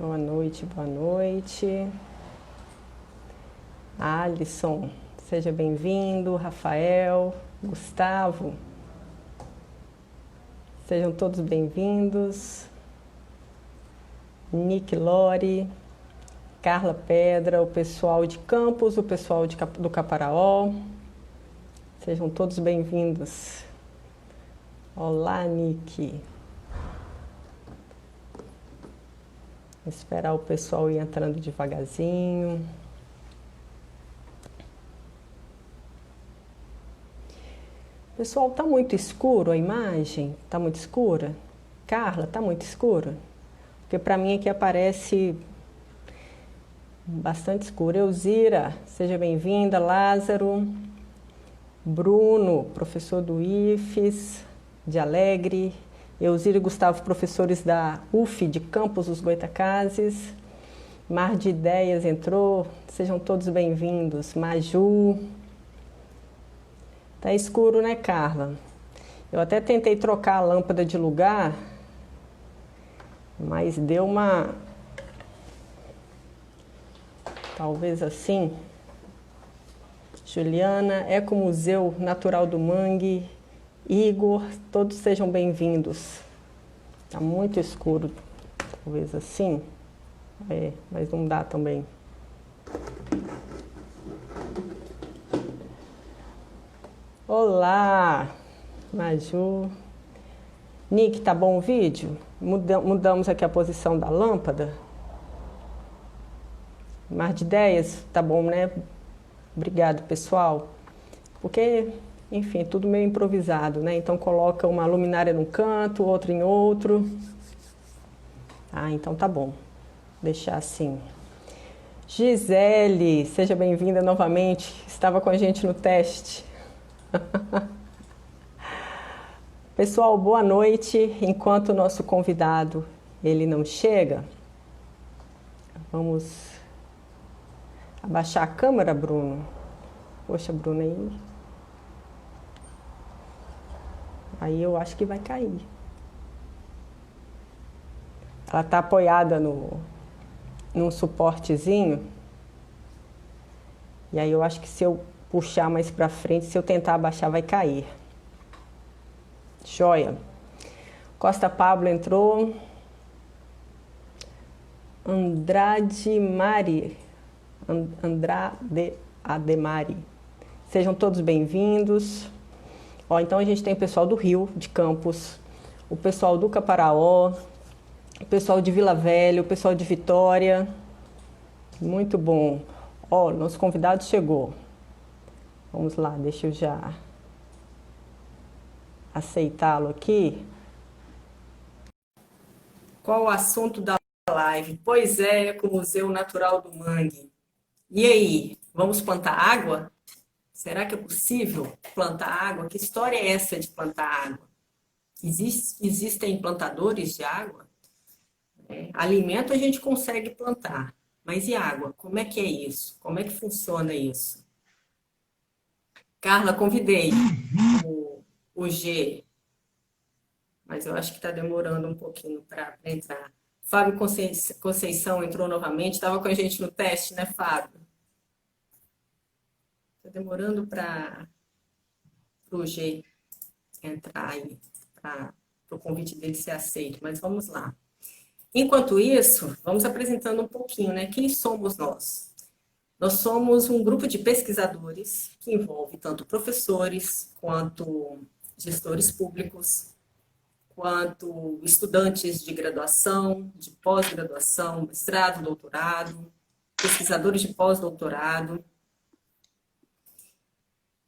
Boa noite, boa noite. Alisson, seja bem-vindo. Rafael, Gustavo, sejam todos bem-vindos. Nick Lore, Carla Pedra, o pessoal de Campos, o pessoal do Caparaó, sejam todos bem-vindos. Olá, Nick. Esperar o pessoal ir entrando devagarzinho. Pessoal, tá muito escuro a imagem? Tá muito escura? Carla, tá muito escura? Porque para mim aqui aparece bastante escuro. Elzira, seja bem-vinda. Lázaro, Bruno, professor do IFES, de Alegre. Elzira e Gustavo, professores da UF de Campos dos Goitacazes. Mar de Ideias entrou, sejam todos bem-vindos. Maju. Tá escuro, né, Carla? Eu até tentei trocar a lâmpada de lugar, mas deu uma... talvez assim. Juliana, Ecomuseu Natural do Mangue. Igor, todos sejam bem-vindos. Tá muito escuro, talvez assim. Mas não dá também. Olá, Maju. Nick, tá bom o vídeo? Mudamos aqui a posição da lâmpada. Mar de Ideias, tá bom, né? Obrigado, pessoal. Porque, enfim, tudo meio improvisado, né? Então coloca uma luminária num canto, outra em outro. Ah, então tá bom. Deixar assim. Gisele, seja bem-vinda novamente. Estava com a gente no teste. Pessoal, boa noite. Enquanto o nosso convidado ele não chega, vamos abaixar a câmera, Bruno. Poxa, Bruno, aí eu acho que vai cair. Ela está apoiada num suportezinho. E aí eu acho que se eu puxar mais para frente, se eu tentar abaixar, vai cair. Joia. Costa Pablo entrou. Andrade Ademari. Sejam todos bem-vindos. Então a gente tem o pessoal do Rio, de Campos, o pessoal do Caparaó, o pessoal de Vila Velha, o pessoal de Vitória. Muito bom. Nosso convidado chegou. Vamos lá, deixa eu já aceitá-lo aqui. Qual o assunto da live? Pois é, Ecomuseu Natural do Mangue. E aí, vamos plantar água? Será que é possível plantar água? Que história é essa de plantar água? Existem plantadores de água? Alimento a gente consegue plantar, mas e água? Como é que é isso? Como é que funciona isso? Carla, convidei o G, mas eu acho que está demorando um pouquinho para entrar. Fábio Conceição entrou novamente, estava com a gente no teste, né, Fábio? Está demorando para o G entrar aí, para o convite dele ser aceito, mas vamos lá. Enquanto isso, vamos apresentando um pouquinho, né? Quem somos nós? Nós somos um grupo de pesquisadores que envolve tanto professores, quanto gestores públicos, quanto estudantes de graduação, de pós-graduação, mestrado, doutorado, pesquisadores de pós-doutorado.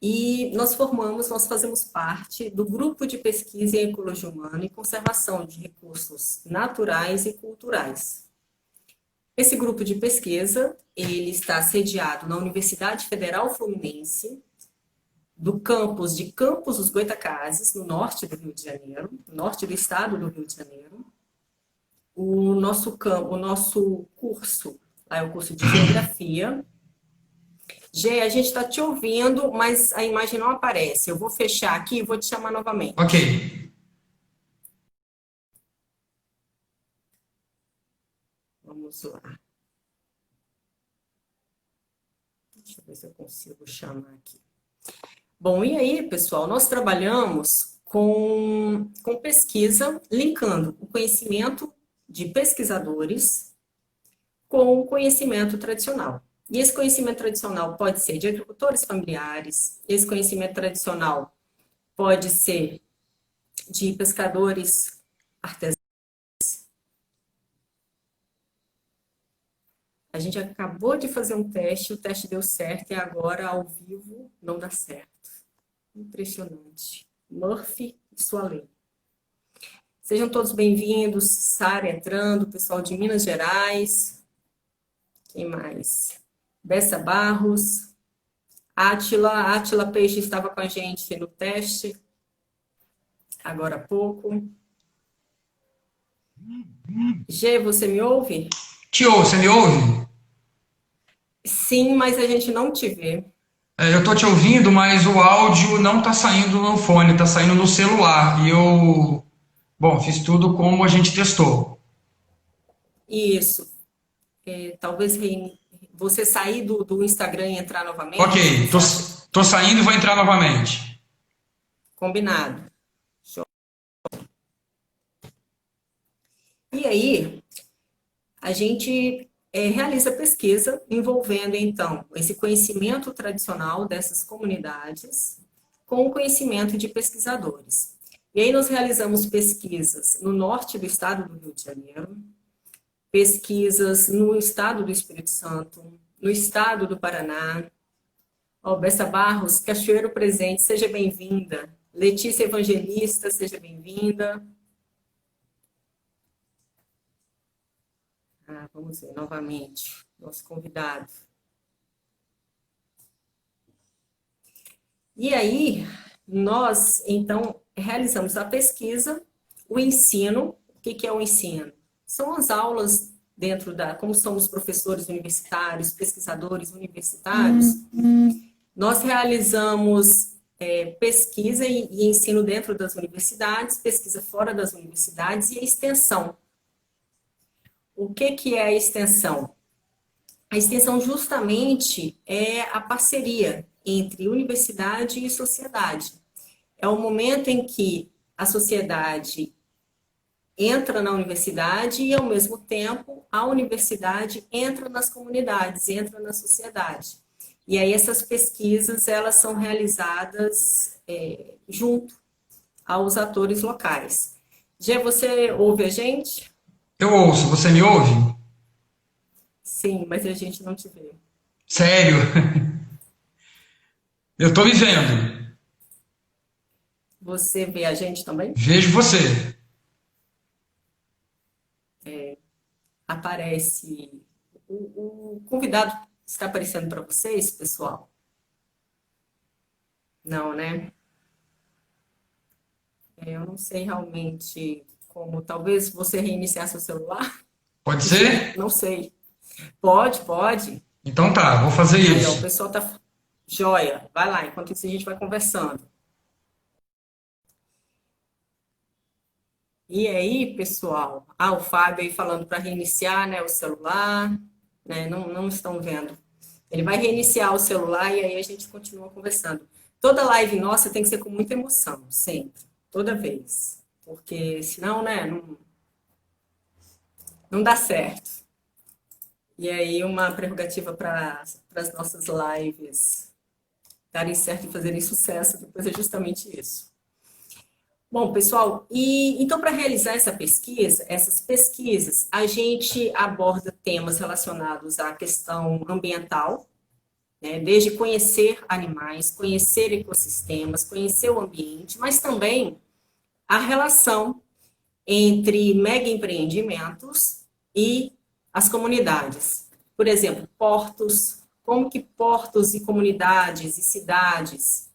E nós fazemos parte do grupo de pesquisa em ecologia humana e conservação de recursos naturais e culturais. Esse grupo de pesquisa, ele está sediado na Universidade Federal Fluminense, do campus de Campos dos Goitacazes, no norte do Rio de Janeiro, no norte do estado do Rio de Janeiro. O nosso curso, lá é o curso de Geografia. Gê, a gente está te ouvindo, mas a imagem não aparece. Eu vou fechar aqui e vou te chamar novamente. Ok. Vamos Vamos lá. Deixa eu ver se eu consigo chamar aqui. Bom, e aí, pessoal, nós trabalhamos com pesquisa, linkando o conhecimento de pesquisadores com o conhecimento tradicional. E esse conhecimento tradicional pode ser de agricultores familiares, esse conhecimento tradicional pode ser de pescadores artesanais. A gente acabou de fazer um teste, o teste deu certo e agora ao vivo não dá certo. Impressionante. Murphy e sua lei. Sejam todos bem-vindos, Sara entrando, pessoal de Minas Gerais. Quem mais? Bessa Barros. Átila Peixe estava com a gente no teste, agora há pouco. Gê, você me ouve? Tio, você me ouve? Sim, mas a gente não te vê. Eu tô te ouvindo, mas o áudio não tá saindo no fone, tá saindo no celular. Bom, fiz tudo como a gente testou. Isso. Talvez você sair do Instagram e entrar Ok, novamente, tô, você acha tô saindo e vou entrar novamente. combinado? E aí, a gente realiza pesquisa envolvendo, então, esse conhecimento tradicional dessas comunidades com o conhecimento de pesquisadores. E aí nós realizamos pesquisas no norte do estado do Rio de Janeiro, pesquisas no estado do Espírito Santo, no estado do Paraná. Bessa Barros, Cachoeiro Presente, seja bem-vinda. Letícia Evangelista, seja bem-vinda. Vamos ver novamente, nosso convidado. E aí, nós, então, realizamos a pesquisa, o ensino. O que é o ensino? São as aulas dentro como somos professores universitários, pesquisadores universitários, nós realizamos pesquisa e ensino dentro das universidades, pesquisa fora das universidades e a extensão. O que é a extensão? A extensão justamente é a parceria entre universidade e sociedade. É o momento em que a sociedade entra na universidade e, ao mesmo tempo, a universidade entra nas comunidades, entra na sociedade. E aí essas pesquisas, elas são realizadas junto aos atores locais. Gê, você ouve a gente? Eu ouço, você me ouve? Sim, mas a gente não te vê. Sério? Eu tô me vendo. Você vê a gente também? Vejo você. Aparece. O convidado está aparecendo para vocês, pessoal? Não, né? Eu não sei realmente como. Talvez você reiniciar seu celular? Pode G, ser? não sei. Pode, pode. Então tá, vou fazer Aí, ó, o isso. pessoal tá. Joia, vai lá, enquanto isso a gente vai conversando. E aí, pessoal? O Fábio aí falando para reiniciar, né, o celular, né? Não estão vendo. Ele vai reiniciar o celular e aí a gente continua conversando. Toda live nossa tem que ser com muita emoção, sempre, toda vez. Porque senão, né, não dá certo. E aí, uma prerrogativa para as nossas lives darem certo e fazerem sucesso, depois é justamente isso. Bom, pessoal, e então para realizar essas pesquisas, a gente aborda temas relacionados à questão ambiental, né, desde conhecer animais, conhecer ecossistemas, conhecer o ambiente, mas também a relação entre mega empreendimentos e as comunidades. Por exemplo, portos, como que portos e comunidades e cidades,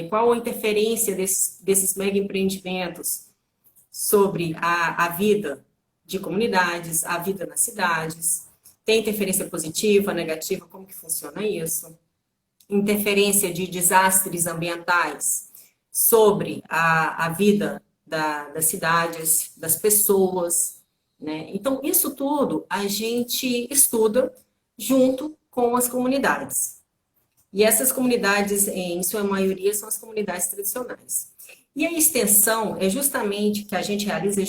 qual a interferência desses mega empreendimentos sobre a vida de comunidades, a vida nas cidades, tem interferência positiva, negativa, como que funciona isso? Interferência de desastres ambientais sobre a vida das cidades, das pessoas. né? Então, isso tudo a gente estuda junto com as comunidades. E essas comunidades, em sua maioria, são as comunidades tradicionais. E a extensão é justamente que a gente realiza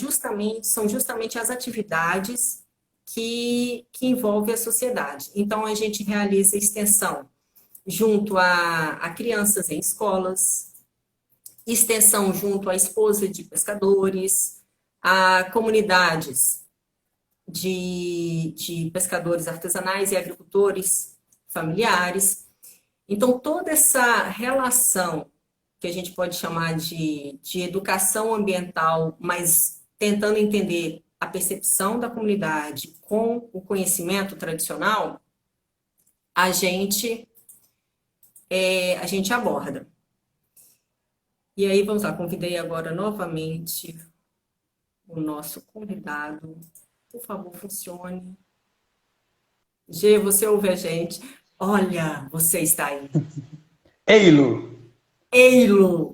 são justamente as atividades que envolvem a sociedade. Então, a gente realiza extensão junto a crianças em escolas, extensão junto à esposa de pescadores, a comunidades de pescadores artesanais e agricultores familiares. Então, toda essa relação que a gente pode chamar de educação ambiental, mas tentando entender a percepção da comunidade com o conhecimento tradicional, a gente, a gente aborda. E aí, vamos lá, convidei agora novamente o nosso convidado. Por favor, funcione. Gê, você ouve a gente? Olha, você está aí. Eilo! Eilo!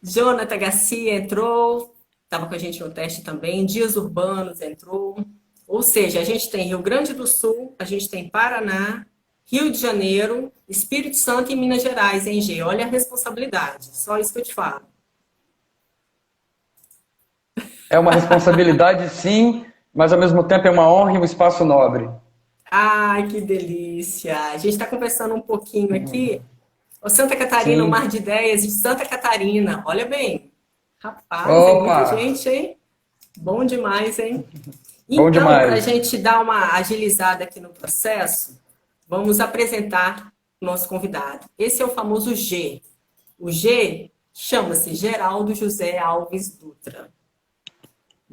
Jonathan Garcia entrou, estava com a gente no teste também. Dias Urbanos entrou. Ou seja, a gente tem Rio Grande do Sul, a gente tem Paraná, Rio de Janeiro, Espírito Santo e Minas Gerais, hein, Gê? Olha a responsabilidade, só isso que eu te falo. É uma responsabilidade, sim, mas ao mesmo tempo é uma honra e um espaço nobre. Ai, que delícia! A gente está conversando um pouquinho aqui. Ô, Santa Catarina, o Mar Sim. de Ideias de Santa Catarina. Olha bem. Rapaz, é muita Opa! gente, hein? Bom demais, hein? Bom Então, para a demais. gente dar uma agilizada aqui no processo, vamos apresentar o nosso convidado. Esse é o famoso G. O G chama-se Geraldo José Alves Dutra,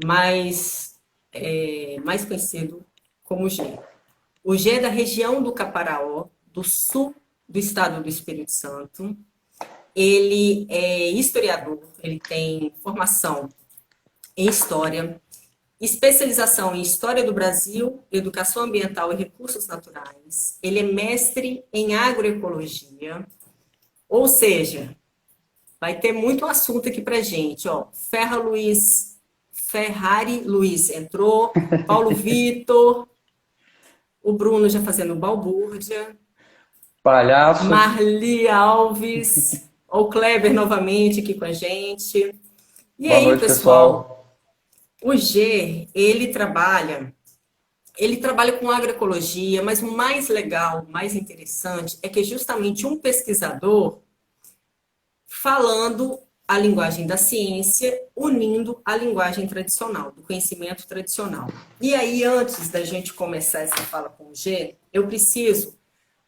mais conhecido como G. O G é da região do Caparaó, do sul do estado do Espírito Santo. Ele é historiador, ele tem formação em história, especialização em História do Brasil, Educação Ambiental e Recursos Naturais. Ele é mestre em Agroecologia, ou seja, vai ter muito assunto aqui pra gente, ó. Ferrari Luiz entrou, Paulo Vitor, o Bruno já fazendo balbúrdia, Palhaço. Marli Alves, o Kleber novamente aqui com a gente. E Boa aí, noite, pessoal, pessoal. o G, ele trabalha com agroecologia, mas o mais legal, o mais interessante é que é justamente um pesquisador falando a linguagem da ciência, unindo a linguagem tradicional, do conhecimento tradicional. E aí, antes da gente começar essa fala com o G, eu preciso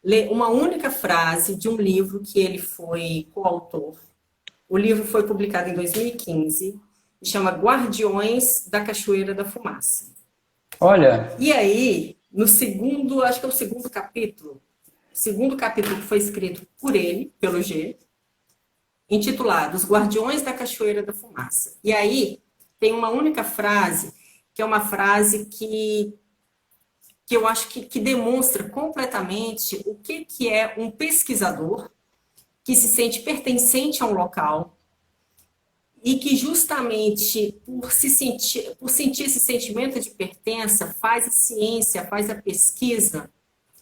ler uma única frase de um livro que ele foi coautor. O livro foi publicado em 2015 e chama Guardiões da Cachoeira da Fumaça. Olha, E aí, no segundo, acho que é o segundo capítulo que foi escrito por ele, pelo G, intitulado Os Guardiões da Cachoeira da Fumaça. E aí, tem uma única frase, que é uma frase que eu acho que demonstra completamente o que é um pesquisador que se sente pertencente a um local e que justamente por sentir esse sentimento de pertença, faz a ciência, faz a pesquisa,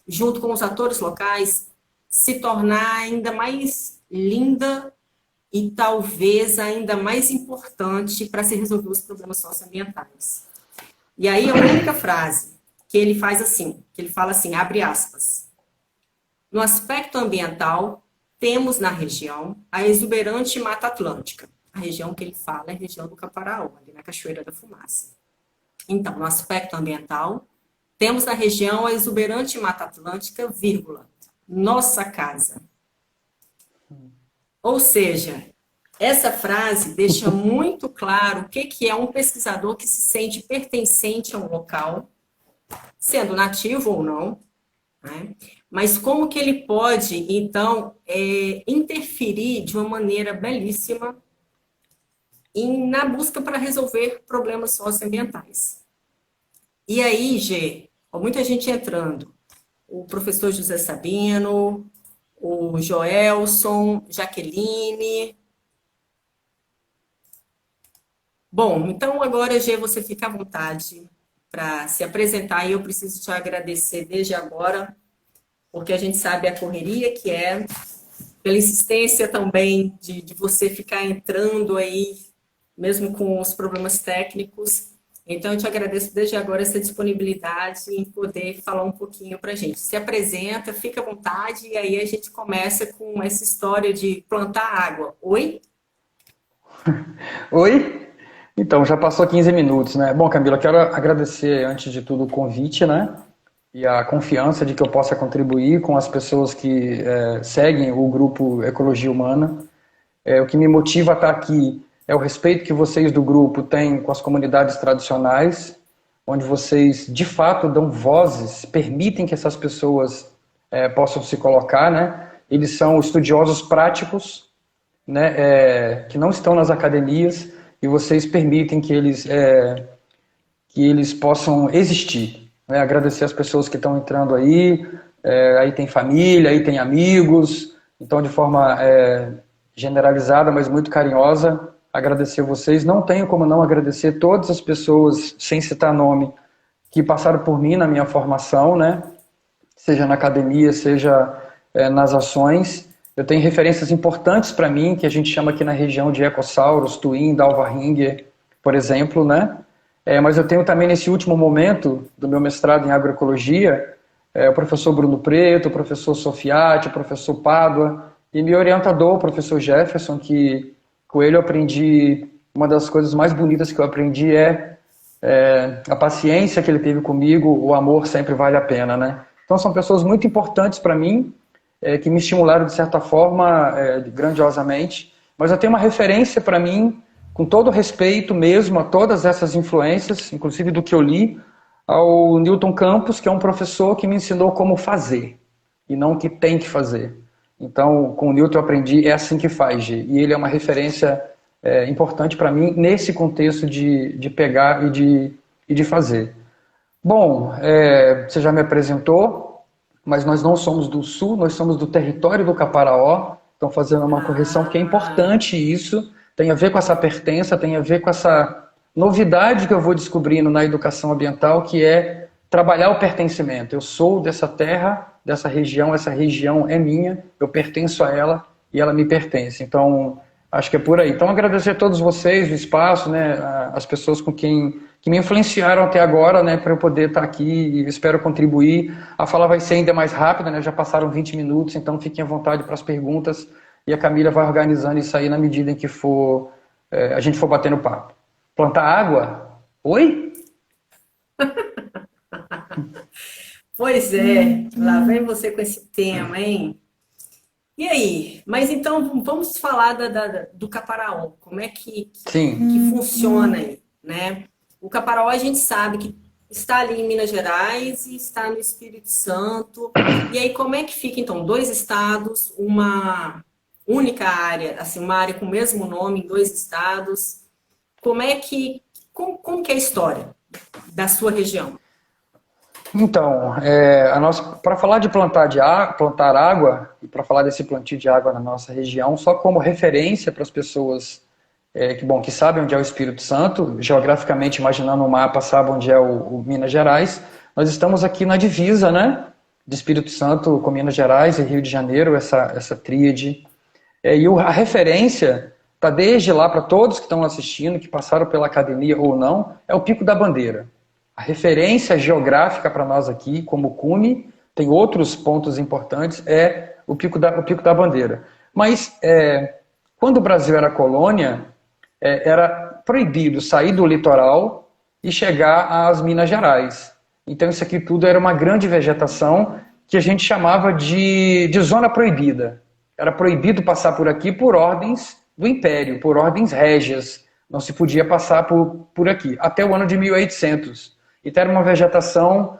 junto com os atores locais, se tornar ainda mais linda e talvez ainda mais importante para se resolver os problemas socioambientais. E aí a única frase que ele faz assim, que ele fala assim, abre aspas, no aspecto ambiental, temos na região a exuberante Mata Atlântica. A região que ele fala é a região do Caparaó, ali na Cachoeira da Fumaça. Então, no aspecto ambiental, temos na região a exuberante Mata Atlântica, vírgula, nossa casa. Ou seja, essa frase deixa muito claro o que é um pesquisador que se sente pertencente a um local, sendo nativo ou não, né? Mas como que ele pode, então, interferir de uma maneira belíssima na busca para resolver problemas socioambientais. E aí, Gê, muita gente entrando, o professor José Sabino, o Joelson, Jaqueline, Bom, então agora, Gê, você fica à vontade para se apresentar e eu preciso te agradecer desde agora, porque a gente sabe a correria que é, pela insistência também de você ficar entrando aí, mesmo com os problemas técnicos. Então, eu te agradeço desde agora essa disponibilidade em poder falar um pouquinho para a gente. Se apresenta, fica à vontade, e aí a gente começa com essa história de plantar água. Oi? Oi? Então, já passou 15 minutos, né? Bom, Camila, quero agradecer, antes de tudo, o convite, né? E a confiança de que eu possa contribuir com as pessoas que seguem o grupo Ecologia Humana. O que me motiva a estar aqui é o respeito que vocês do grupo têm com as comunidades tradicionais, onde vocês, de fato, dão vozes, permitem que essas pessoas possam se colocar, né? Eles são estudiosos práticos, né? Que não estão nas academias, e vocês permitem que eles possam existir, né? Agradecer as pessoas que estão entrando aí, aí tem família, aí tem amigos, então de forma generalizada, mas muito carinhosa, agradecer vocês. Não tenho como não agradecer todas as pessoas, sem citar nome, que passaram por mim na minha formação, né? Seja na academia, seja nas ações. Eu tenho referências importantes para mim, que a gente chama aqui na região de Ecossauros, Twin, Dalva-Ringer, por exemplo, né? Mas eu tenho também, nesse último momento do meu mestrado em agroecologia, o professor Bruno Preto, o professor Sofiati, o professor Pádua, e meu orientador, o professor Jefferson, que com ele eu aprendi, uma das coisas mais bonitas que eu aprendi a paciência que ele teve comigo, o amor sempre vale a pena, né? Então são pessoas muito importantes para mim, que me estimularam de certa forma, grandiosamente, mas eu tenho uma referência para mim, com todo respeito mesmo a todas essas influências, inclusive do que eu li, ao Newton Campos, que é um professor que me ensinou como fazer, e não o que tem que fazer. Então, com o Newton eu aprendi, é assim que faz, G. E ele é uma referência importante para mim nesse contexto de pegar e de fazer. Bom, você já me apresentou, mas nós não somos do Sul, nós somos do território do Caparaó. Estão fazendo uma correção, porque é importante isso, tem a ver com essa pertença, tem a ver com essa novidade que eu vou descobrindo na educação ambiental, que é trabalhar o pertencimento. Eu sou dessa terra, dessa região, essa região é minha, eu pertenço a ela e ela me pertence. Então, acho que é por aí. Então, agradecer a todos vocês, o espaço, né, as pessoas que me influenciaram até agora, né, para eu poder estar aqui e espero contribuir. A fala vai ser ainda mais rápida, né, já passaram 20 minutos, então fiquem à vontade para as perguntas e a Camila vai organizando isso aí na medida em que a gente for batendo papo. Plantar água? Oi? Pois é, lá vem você com esse tema, hein? E aí? Mas então vamos falar do Caparaó. Como é Sim. que funciona aí, né? O Caparaó a gente sabe que está ali em Minas Gerais e está no Espírito Santo. E aí como é que fica então? Dois estados, uma única área, assim, uma área com o mesmo nome em dois estados. Como que é a história da sua região? Então, para falar de plantar água, e para falar desse plantio de água na nossa região, só como referência para as pessoas que sabem onde é o Espírito Santo, geograficamente imaginando um mapa, sabem onde é o Minas Gerais, nós estamos aqui na divisa, né, de Espírito Santo com Minas Gerais e Rio de Janeiro, essa tríade. E a referência está desde lá para todos que estão assistindo, que passaram pela academia ou não, é o Pico da Bandeira. A referência geográfica para nós aqui, como cume, tem outros pontos importantes, é o Pico da Bandeira. Mas, quando o Brasil era colônia, era proibido sair do litoral e chegar às Minas Gerais. Então, isso aqui tudo era uma grande vegetação que a gente chamava de zona proibida. Era proibido passar por aqui por ordens do Império, por ordens régias. Não se podia passar por aqui, até o ano de 1800. Então era uma vegetação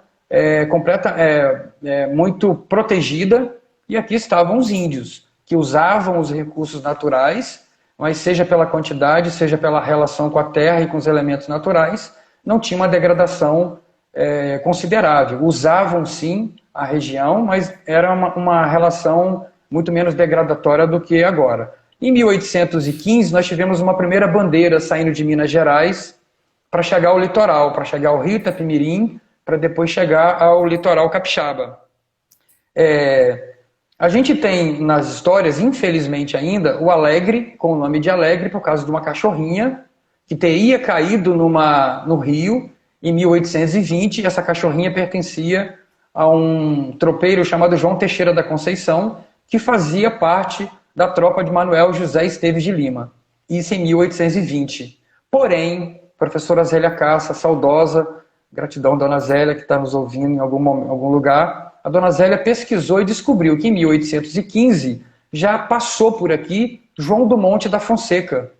muito protegida, e aqui estavam os índios, que usavam os recursos naturais, mas seja pela quantidade, seja pela relação com a terra e com os elementos naturais, não tinha uma degradação considerável. Usavam sim a região, mas era uma relação muito menos degradatória do que agora. Em 1815, nós tivemos uma primeira bandeira saindo de Minas Gerais para chegar ao litoral, para chegar ao Rio Itapemirim, para depois chegar ao litoral capixaba. A gente tem nas histórias, infelizmente ainda, o Alegre, com o nome de Alegre, por causa de uma cachorrinha que teria caído no rio em 1820. Essa cachorrinha pertencia a um tropeiro chamado João Teixeira da Conceição, que fazia parte da tropa de Manuel José Esteves de Lima. Isso em 1820. Porém, professora Zélia Cassa, saudosa, gratidão, dona Zélia, que está nos ouvindo em algum lugar, a dona Zélia pesquisou e descobriu que em 1815 já passou por aqui João do Monte da Fonseca.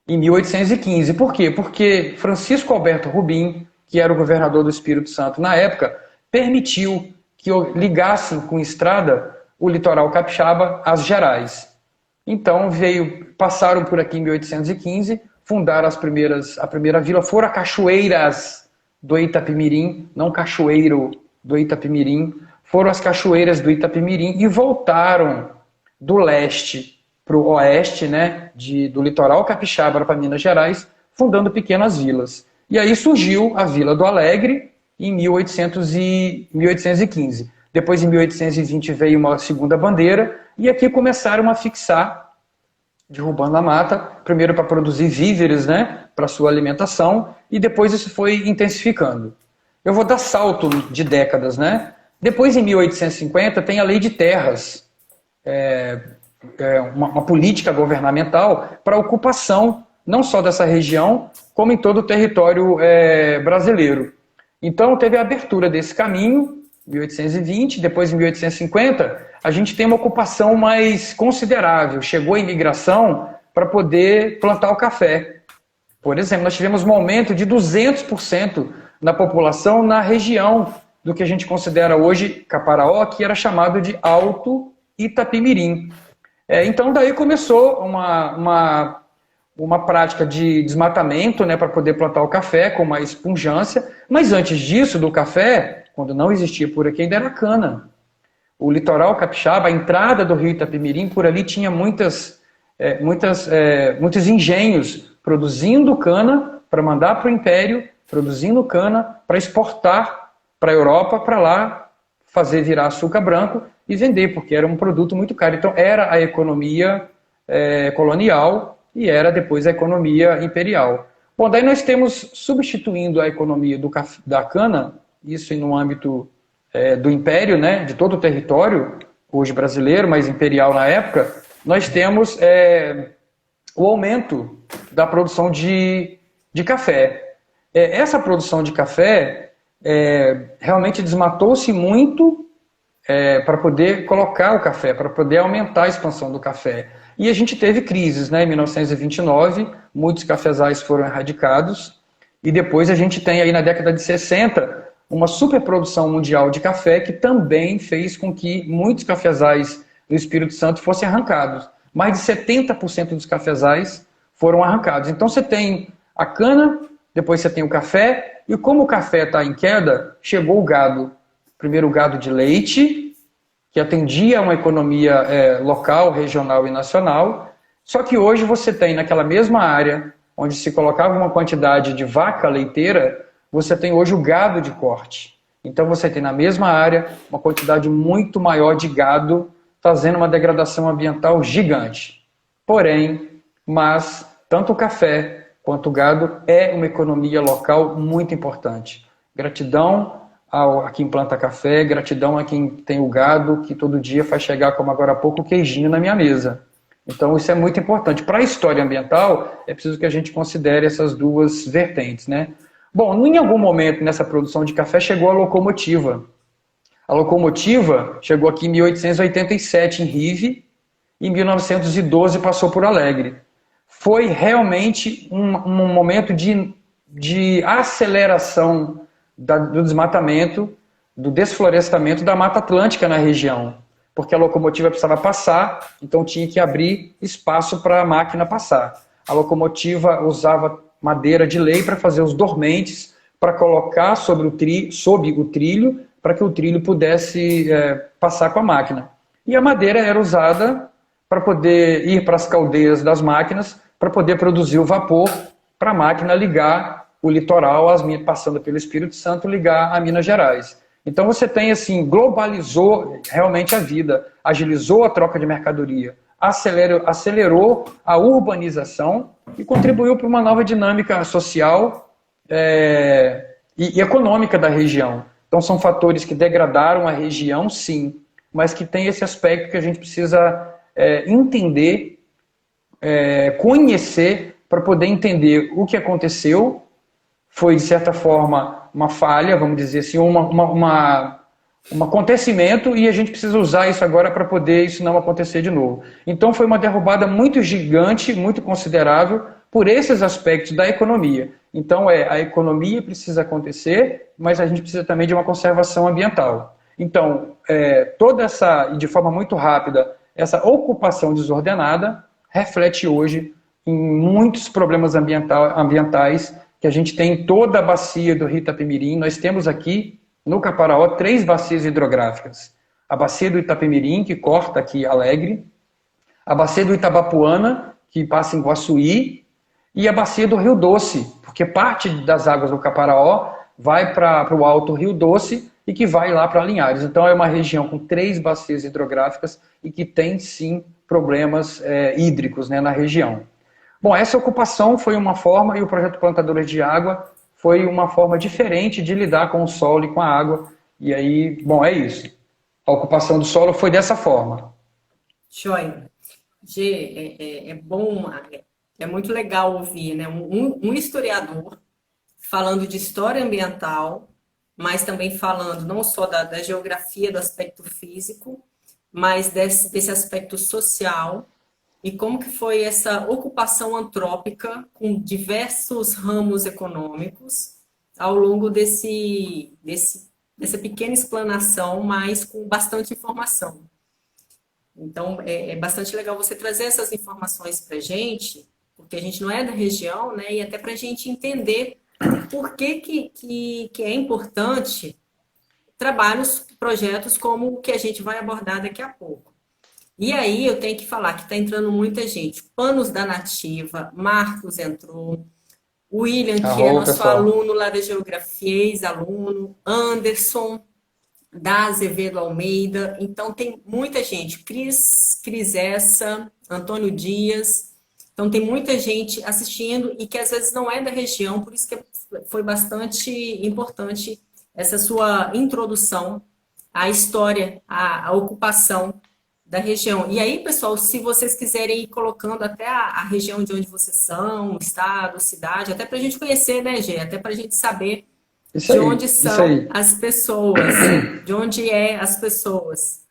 Em 1815. Por quê? Porque Francisco Alberto Rubim, que era o governador do Espírito Santo na época, permitiu que ligassem com estrada o litoral capixaba às Gerais. Então passaram por aqui em 1815, fundaram a primeira vila, foram a Cachoeiras do Itapemirim, não Cachoeiro do Itapemirim, foram as Cachoeiras do Itapemirim e voltaram do leste para o oeste, né, do litoral capixaba para Minas Gerais, fundando pequenas vilas. E aí surgiu a Vila do Alegre em 1815. Depois, em 1820, veio uma segunda bandeira e aqui começaram a fixar, derrubando a mata, primeiro para produzir víveres, né, para sua alimentação, e depois isso foi intensificando. Eu vou dar salto de décadas, né? Depois, em 1850, tem a Lei de Terras, uma política governamental para ocupação, não só dessa região, como em todo o território brasileiro. Então, teve a abertura desse caminho, 1820, depois, em 1850, a gente tem uma ocupação mais considerável. Chegou a imigração para poder plantar o café. Por exemplo, nós tivemos um aumento de 200% na população na região do que a gente considera hoje Caparaó, que era chamado de Alto Itapemirim. Então, daí começou uma prática de desmatamento, né, para poder plantar o café com mais pungência. Mas antes disso, do café, quando não existia por aqui, ainda era cana. O litoral capixaba, a entrada do rio Itapemirim, por ali tinha muitos engenhos produzindo cana para mandar para o Império, produzindo cana para exportar para a Europa, para lá fazer virar açúcar branco e vender, porque era um produto muito caro. Então era a economia colonial e era depois a economia imperial. Bom, daí nós temos, substituindo a economia da cana, isso no âmbito do Império, né, de todo o território, hoje brasileiro, mas imperial na época, nós temos o aumento da produção de café. Essa produção de café realmente desmatou-se muito para poder colocar o café, para poder aumentar a expansão do café. E a gente teve crises, né? Em 1929, muitos cafezais foram erradicados, e depois a gente tem aí na década de 60 uma superprodução mundial de café que também fez com que muitos cafezais do Espírito Santo fossem arrancados. Mais de 70% dos cafezais foram arrancados. Então você tem a cana, depois você tem o café, e como o café está em queda, chegou o gado. Primeiro o gado de leite, que atendia a uma economia local, regional e nacional. Só que hoje você tem naquela mesma área, onde se colocava uma quantidade de vaca leiteira, você tem hoje o gado de corte. Então você tem na mesma área uma quantidade muito maior de gado, fazendo uma degradação ambiental gigante. Porém, tanto o café quanto o gado é uma economia local muito importante. Gratidão a quem planta café, gratidão a quem tem o gado, que todo dia faz chegar, como agora há pouco, o queijinho na minha mesa. Então isso é muito importante. Para a história ambiental, é preciso que a gente considere essas duas vertentes, né? Bom, em algum momento nessa produção de café chegou a locomotiva. A locomotiva chegou aqui em 1887 em Rive, e em 1912 passou por Alegre. Foi realmente um momento de aceleração do desmatamento, do desflorestamento da Mata Atlântica na região, porque a locomotiva precisava passar, então tinha que abrir espaço para a máquina passar. A locomotiva usava madeira de lei para fazer os dormentes, para colocar sob o trilho, para que o trilho pudesse passar com a máquina. E a madeira era usada para poder ir para as caldeiras das máquinas, para poder produzir o vapor, para a máquina ligar o litoral, passando pelo Espírito Santo, ligar a Minas Gerais. Então você tem assim, globalizou realmente a vida, agilizou a troca de mercadoria, acelerou a urbanização e contribuiu para uma nova dinâmica social e econômica da região. Então são fatores que degradaram a região, sim, mas que tem esse aspecto que a gente precisa entender, conhecer, para poder entender o que aconteceu. Foi, de certa forma, uma falha, vamos dizer assim, um acontecimento, e a gente precisa usar isso agora para poder isso não acontecer de novo. Então foi uma derrubada muito gigante, muito considerável, por esses aspectos da economia. Então a economia precisa acontecer, mas a gente precisa também de uma conservação ambiental. Então, toda essa, e de forma muito rápida, essa ocupação desordenada reflete hoje em muitos problemas ambientais que a gente tem em toda a bacia do Rio Itapemirim. Nós temos aqui, no Caparaó, 3 bacias hidrográficas. A bacia do Itapemirim, que corta aqui Alegre, a bacia do Itabapuana, que passa em Guaçuí, e a bacia do Rio Doce, porque parte das águas do Caparaó vai para o Alto Rio Doce e que vai lá para Linhares. Então é uma região com 3 bacias hidrográficas e que tem, sim, problemas hídricos, né, na região. Bom, essa ocupação foi uma forma, e o projeto Plantadores de Água foi uma forma diferente de lidar com o solo e com a água. E aí, bom, é isso. A ocupação do solo foi dessa forma. Joia. Gê, é bom, é muito legal ouvir, né? Um historiador falando de história ambiental, mas também falando não só da geografia, do aspecto físico, mas desse aspecto social, e como que foi essa ocupação antrópica com diversos ramos econômicos ao longo dessa pequena explanação, mas com bastante informação. Então, é bastante legal você trazer essas informações para a gente, porque a gente não é da região, né? E até para a gente entender por que é importante trabalhos, projetos como o que a gente vai abordar daqui a pouco. E aí eu tenho que falar que está entrando muita gente. Panos da Nativa, Marcos entrou, o William, que é nosso aluno lá da Geografia, ex-aluno, Anderson, da Azevedo Almeida. Então tem muita gente. Cris Essa, Antônio Dias. Então tem muita gente assistindo e que às vezes não é da região, por isso que foi bastante importante essa sua introdução à história, à ocupação da região. E aí, pessoal, se vocês quiserem ir colocando até a região de onde vocês são, estado, cidade, até para a gente conhecer, né, Gê? Até para a gente saber de onde são as pessoas, de onde as pessoas.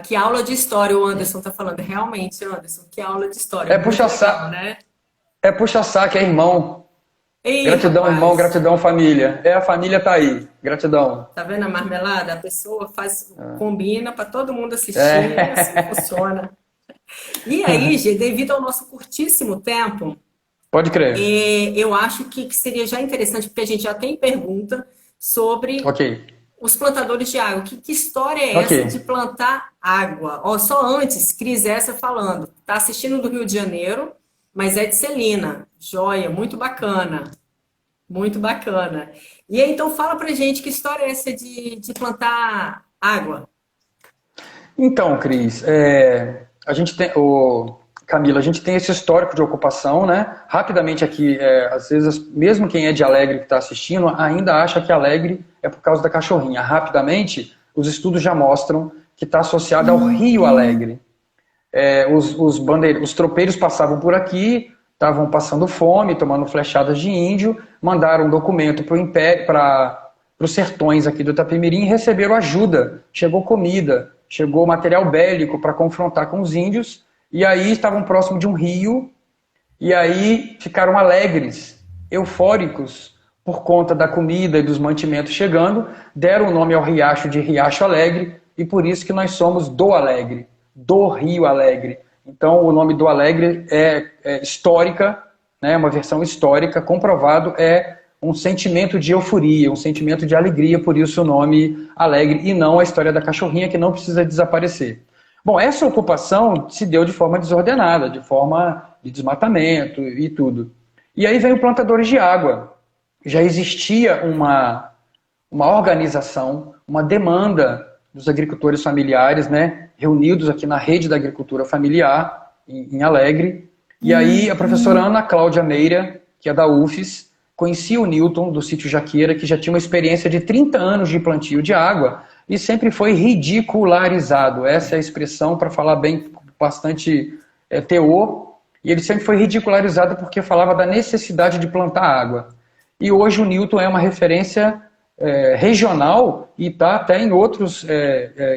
Que aula de história o Anderson está falando. Realmente, Anderson, que aula de história. É puxa-saco, né? É puxa-saco, é irmão. Ei, gratidão, rapaz. Irmão, gratidão, família. A família tá aí. Gratidão. Tá vendo a marmelada? A pessoa combina para todo mundo assistir, assim funciona. E aí, Gê, devido ao nosso curtíssimo tempo, pode crer. Eu acho que seria já interessante, porque a gente já tem pergunta sobre os plantadores de água. Que história é essa de plantar água? Só antes, Cris Essa falando. Tá assistindo do Rio de Janeiro, mas é de Celina. Joia, muito bacana. Muito bacana. E aí, então, fala pra gente que história é essa de plantar água? Então, Cris, a gente tem... Camila, a gente tem esse histórico de ocupação, né? Rapidamente aqui, às vezes, mesmo quem é de Alegre que está assistindo, ainda acha que Alegre é por causa da cachorrinha. Rapidamente, os estudos já mostram que está associado ao Rio Alegre. Os tropeiros passavam por aqui, estavam passando fome, tomando flechadas de índio, mandaram um documento para os sertões aqui do Itapemirim e receberam ajuda. Chegou comida, chegou material bélico para confrontar com os índios, e aí estavam próximo de um rio, e aí ficaram alegres, eufóricos, por conta da comida e dos mantimentos chegando, deram o nome ao riacho de Riacho Alegre, e por isso que nós somos do Alegre, do Rio Alegre. Então o nome do Alegre é histórica, né, uma versão histórica, comprovado, é um sentimento de euforia, um sentimento de alegria, por isso o nome Alegre, e não a história da cachorrinha que não precisa desaparecer. Bom, essa ocupação se deu de forma desordenada, de forma de desmatamento e tudo. E aí vem o plantadores de água. Já existia uma organização, uma demanda dos agricultores familiares, né, reunidos aqui na rede da agricultura familiar, em Alegre. E aí a professora Ana Cláudia Meira, que é da UFES, conhecia o Newton do sítio Jaqueira, que já tinha uma experiência de 30 anos de plantio de água, e sempre foi ridicularizado. Essa é a expressão para falar bem, bastante teor. E ele sempre foi ridicularizado porque falava da necessidade de plantar água. E hoje o Newton é uma referência regional e está até em outros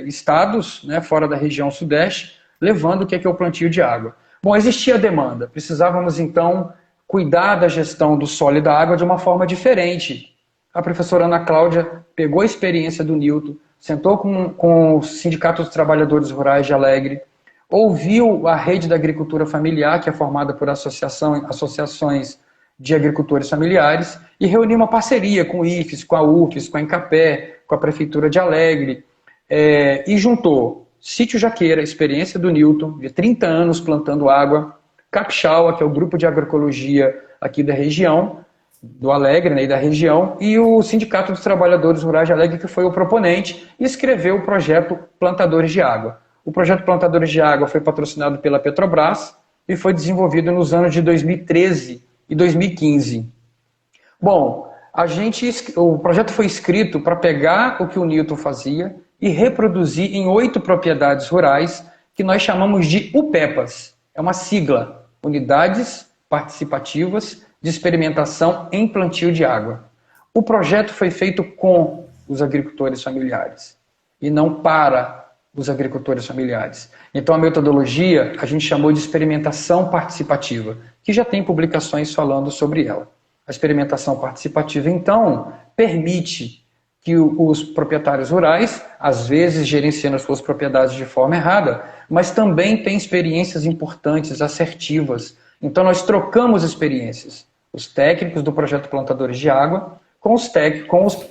estados, né, fora da região sudeste, levando o que é o plantio de água. Bom, existia demanda. Precisávamos, então, cuidar da gestão do solo e da água de uma forma diferente. A professora Ana Cláudia pegou a experiência do Newton, sentou com o Sindicato dos Trabalhadores Rurais de Alegre, ouviu a rede da agricultura familiar, que é formada por associações de agricultores familiares, e reuniu uma parceria com o IFES, com a UFES, com a Incapé, com a Prefeitura de Alegre, e juntou Sítio Jaqueira, experiência do Newton, de 30 anos plantando água, Capixaba, que é o grupo de agroecologia aqui da região, do Alegre, né, e da região, e o Sindicato dos Trabalhadores Rurais de Alegre, que foi o proponente, e escreveu o projeto Plantadores de Água. O projeto Plantadores de Água foi patrocinado pela Petrobras e foi desenvolvido nos anos de 2013 e 2015. Bom, o projeto foi escrito para pegar o que o Newton fazia e reproduzir em 8 propriedades rurais, que nós chamamos de UPEPAs. É uma sigla, Unidades Participativas de Experimentação em Plantio de Água. O projeto foi feito com os agricultores familiares e não para os agricultores familiares. Então a metodologia a gente chamou de experimentação participativa, que já tem publicações falando sobre ela. A experimentação participativa, então, permite que os proprietários rurais, às vezes gerenciando as suas propriedades de forma errada, mas também têm experiências importantes, assertivas. Então nós trocamos experiências. Os técnicos do projeto Plantadores de Água com os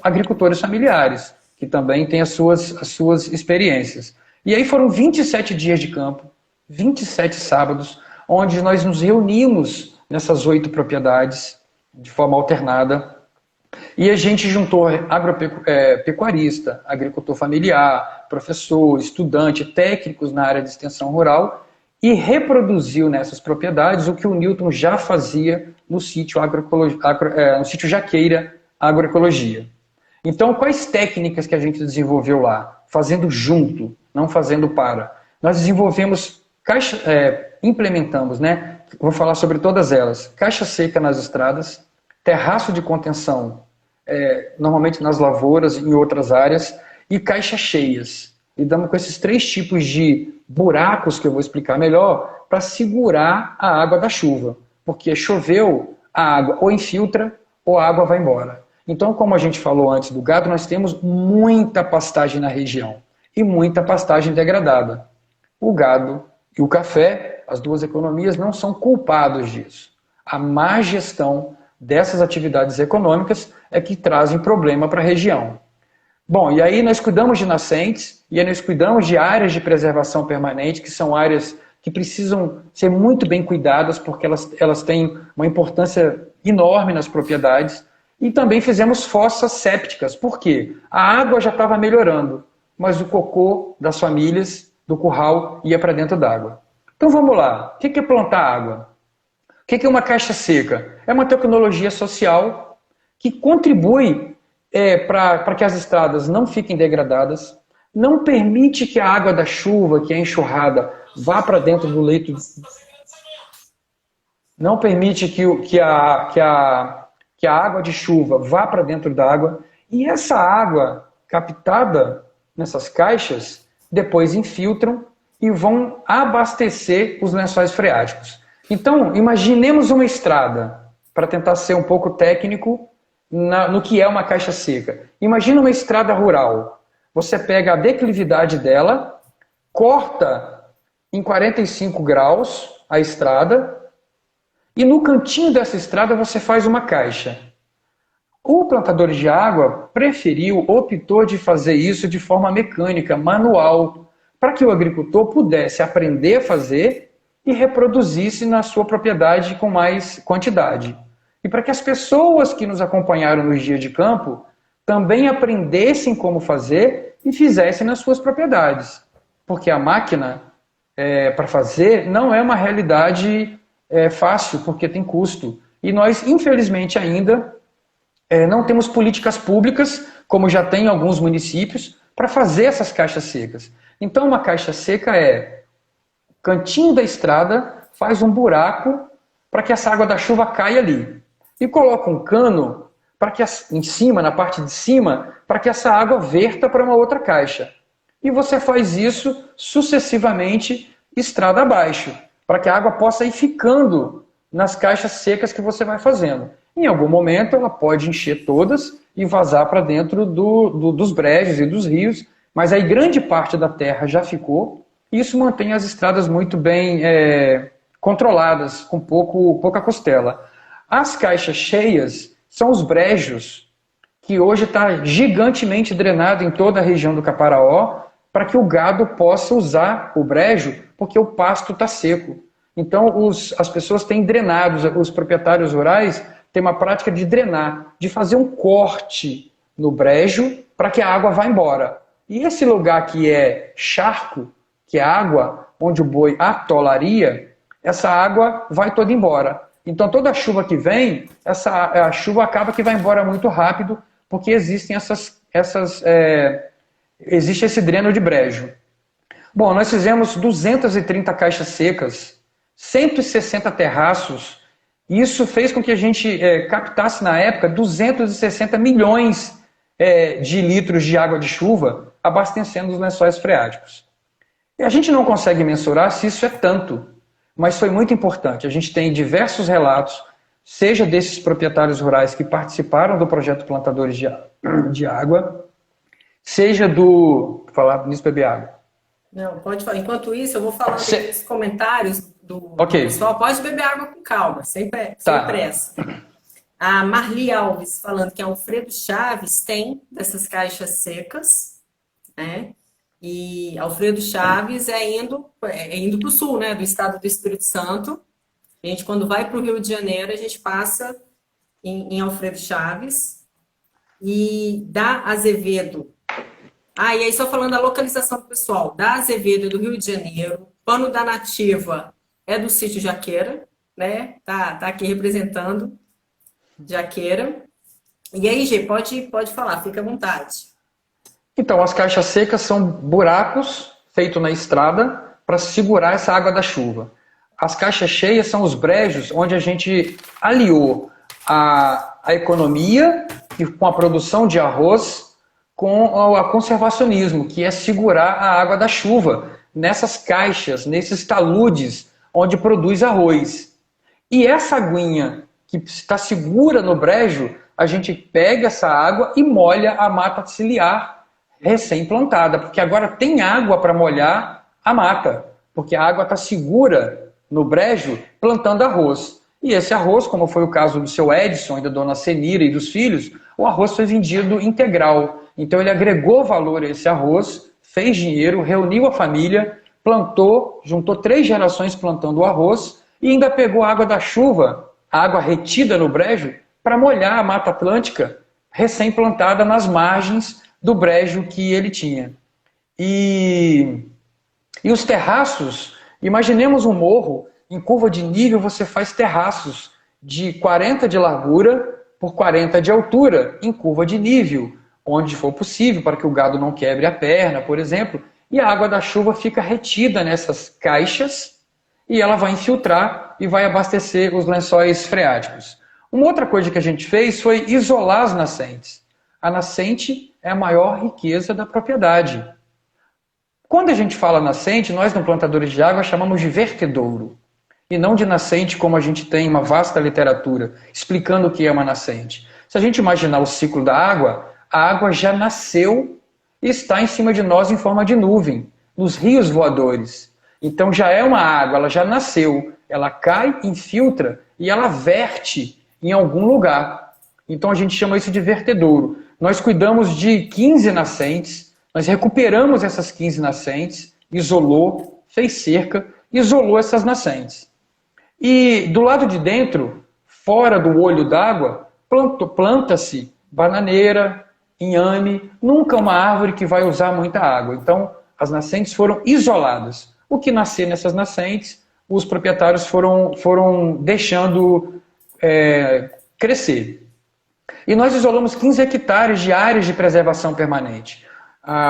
agricultores familiares, que também têm as suas experiências. E aí foram 27 dias de campo, 27 sábados, onde nós nos reunimos nessas 8 propriedades de forma alternada, e a gente juntou pecuarista, agricultor familiar, professor, estudante, técnicos na área de extensão rural, e reproduziu nessas propriedades o que o Newton já fazia no sítio Jaqueira Agroecologia. Então, quais técnicas que a gente desenvolveu lá? Fazendo junto, não fazendo para. Nós desenvolvemos, implementamos, né? Vou falar sobre todas elas. Caixa seca nas estradas, terraço de contenção, normalmente nas lavouras e em outras áreas, e caixas cheias. Lidamos com esses 3 tipos de buracos, que eu vou explicar melhor, para segurar a água da chuva. Porque choveu, a água ou infiltra ou a água vai embora. Então, como a gente falou antes do gado, nós temos muita pastagem na região e muita pastagem degradada. O gado e o café, as duas economias, não são culpados disso. A má gestão dessas atividades econômicas é que trazem problema para a região. Bom, e aí nós cuidamos de nascentes e aí nós cuidamos de áreas de preservação permanente, que são áreas que precisam ser muito bem cuidadas, porque elas têm uma importância enorme nas propriedades. E também fizemos fossas sépticas. Por quê? A água já estava melhorando, mas o cocô das famílias, do curral, ia para dentro d'água. Então vamos lá. O que é plantar água? O que é uma caixa seca? É uma tecnologia social que contribui para que as estradas não fiquem degradadas, não permite que a água da chuva, que é enxurrada, vá para dentro do leito. Não permite que a água de chuva vá para dentro da água, e essa água captada nessas caixas depois infiltram e vão abastecer os lençóis freáticos. Então, imaginemos uma estrada, para tentar ser um pouco técnico no que é uma caixa seca. Imagina uma estrada rural. Você pega a declividade dela, corta em 45 graus a estrada, e no cantinho dessa estrada você faz uma caixa. O plantador de água optou de fazer isso de forma mecânica, manual, para que o agricultor pudesse aprender a fazer e reproduzisse na sua propriedade com mais quantidade. E para que as pessoas que nos acompanharam nos dias de campo também aprendessem como fazer e fizessem nas suas propriedades. Porque a máquina, para fazer, não é uma realidade fácil, porque tem custo. E nós, infelizmente, ainda não temos políticas públicas, como já tem em alguns municípios, para fazer essas caixas secas. Então, uma caixa seca cantinho da estrada, faz um buraco para que essa água da chuva caia ali. E coloca um cano para que em cima, na parte de cima, para que essa água verta para uma outra caixa. E você faz isso sucessivamente, estrada abaixo, para que a água possa ir ficando nas caixas secas que você vai fazendo. Em algum momento ela pode encher todas e vazar para dentro dos brejos e dos rios, mas aí grande parte da terra já ficou, e isso mantém as estradas muito bem controladas, com pouca costela. As caixas cheias são os brejos, que hoje está gigantemente drenado em toda a região do Caparaó, para que o gado possa usar o brejo, porque o pasto está seco. Então as pessoas têm drenado, os proprietários rurais têm uma prática de drenar, de fazer um corte no brejo para que a água vá embora. E esse lugar que é charco, que é água onde o boi atolaria, essa água vai toda embora. Então toda a chuva que vem, a chuva acaba que vai embora muito rápido, porque existem existe esse dreno de brejo. Bom, nós fizemos 230 caixas secas, 160 terraços, e isso fez com que a gente captasse na época 260 milhões de litros de água de chuva, abastecendo os lençóis freáticos. E a gente não consegue mensurar se isso é tanto, mas foi muito importante. A gente tem diversos relatos, seja desses proprietários rurais que participaram do projeto Plantadores de Água, seja do... falar nisso, beber água. Não, pode falar. Enquanto isso, eu vou falando nos comentários do pessoal. Pode beber água com calma, sem pressa. A Marli Alves falando que Alfredo Chaves tem dessas caixas secas, né? E Alfredo Chaves indo para o sul, né? Do estado do Espírito Santo. A gente, quando vai para o Rio de Janeiro, a gente passa em Alfredo Chaves. E da Azevedo. E aí só falando da localização do pessoal. Da Azevedo, do Rio de Janeiro. Pano da Nativa é do sítio Jaqueira, né? Tá aqui representando Jaqueira. E aí, Gê, pode falar, fica à vontade. Então, as caixas secas são buracos feitos na estrada para segurar essa água da chuva. As caixas cheias são os brejos onde a gente aliou a economia e com a produção de arroz com o conservacionismo, que é segurar a água da chuva nessas caixas, nesses taludes onde produz arroz. E essa aguinha que está segura no brejo, a gente pega essa água e molha a mata ciliar recém-plantada, porque agora tem água para molhar a mata, porque a água está segura no brejo plantando arroz. E esse arroz, como foi o caso do seu Edson e da dona Senira e dos filhos, o arroz foi vendido integral. Então ele agregou valor a esse arroz, fez dinheiro, reuniu a família, plantou, juntou 3 gerações plantando o arroz e ainda pegou a água da chuva, a água retida no brejo, para molhar a Mata Atlântica recém-plantada nas margens do brejo que ele tinha. E os terraços, imaginemos um morro, em curva de nível você faz terraços de 40 de largura por 40 de altura, em curva de nível, onde for possível, para que o gado não quebre a perna, por exemplo, e a água da chuva fica retida nessas caixas e ela vai infiltrar e vai abastecer os lençóis freáticos. Uma outra coisa que a gente fez foi isolar as nascentes. A nascente é a maior riqueza da propriedade. Quando a gente fala nascente, nós no Plantadores de Água chamamos de vertedouro. E não de nascente como a gente tem uma vasta literatura explicando o que é uma nascente. Se a gente imaginar o ciclo da água, a água já nasceu e está em cima de nós em forma de nuvem, nos rios voadores. Então já é uma água, ela já nasceu, ela cai, infiltra e ela verte em algum lugar. Então a gente chama isso de vertedouro. Nós cuidamos de 15 nascentes, nós recuperamos essas 15 nascentes, isolou, fez cerca, isolou essas nascentes. E do lado de dentro, fora do olho d'água, planta-se bananeira, inhame, nunca uma árvore que vai usar muita água. Então, as nascentes foram isoladas. O que nascer nessas nascentes, os proprietários foram deixando crescer. E nós isolamos 15 hectares de áreas de preservação permanente.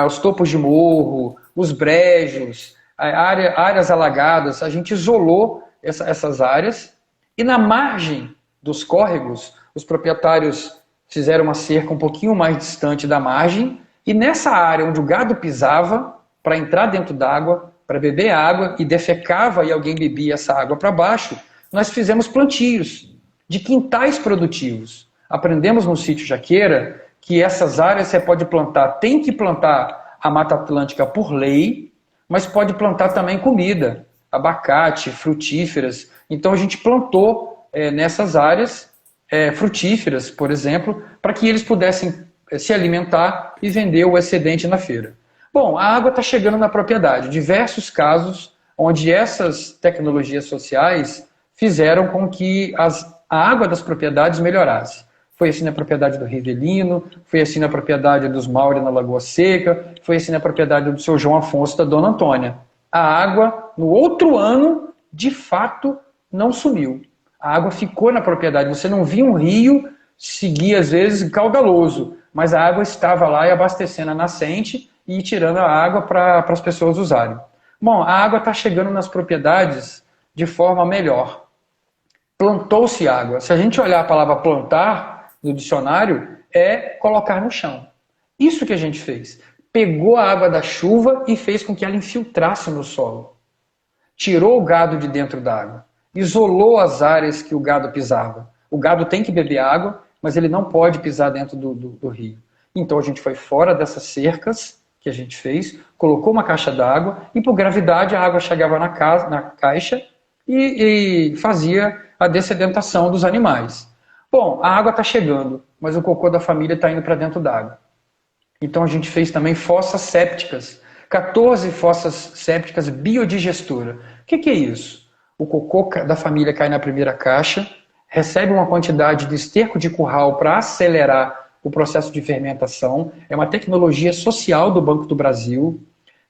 Os topos de morro, os brejos, áreas alagadas, a gente isolou essas áreas. E na margem dos córregos, os proprietários fizeram uma cerca um pouquinho mais distante da margem. E nessa área onde o gado pisava, para entrar dentro d'água, para beber água, e defecava e alguém bebia essa água para baixo, nós fizemos plantios de quintais produtivos. Aprendemos no sítio Jaqueira que essas áreas você pode plantar, tem que plantar a Mata Atlântica por lei, mas pode plantar também comida, abacate, frutíferas. Então a gente plantou nessas áreas frutíferas, por exemplo, para que eles pudessem se alimentar e vender o excedente na feira. Bom, a água está chegando na propriedade. Diversos casos onde essas tecnologias sociais fizeram com que a água das propriedades melhorasse. Foi assim na propriedade do Rivelino, foi assim na propriedade dos Mauri na Lagoa Seca, foi assim na propriedade do seu João Afonso da Dona Antônia. A água, no outro ano, de fato, não sumiu. A água ficou na propriedade. Você não via um rio seguir, às vezes, caudaloso, mas a água estava lá e abastecendo a nascente e tirando a água para as pessoas usarem. Bom, a água está chegando nas propriedades de forma melhor. Plantou-se água. Se a gente olhar a palavra plantar no dicionário, é colocar no chão. Isso que a gente fez. Pegou a água da chuva e fez com que ela infiltrasse no solo. Tirou o gado de dentro da água. Isolou as áreas que o gado pisava. O gado tem que beber água, mas ele não pode pisar dentro do rio. Então a gente foi fora dessas cercas que a gente fez, colocou uma caixa d'água e por gravidade a água chegava na caixa e fazia a dessedentação dos animais. Bom, a água está chegando, mas o cocô da família está indo para dentro d'água. Então a gente fez também fossas sépticas, 14 fossas sépticas biodigestoras. O que é isso? O cocô da família cai na primeira caixa, recebe uma quantidade de esterco de curral para acelerar o processo de fermentação. É uma tecnologia social do Banco do Brasil.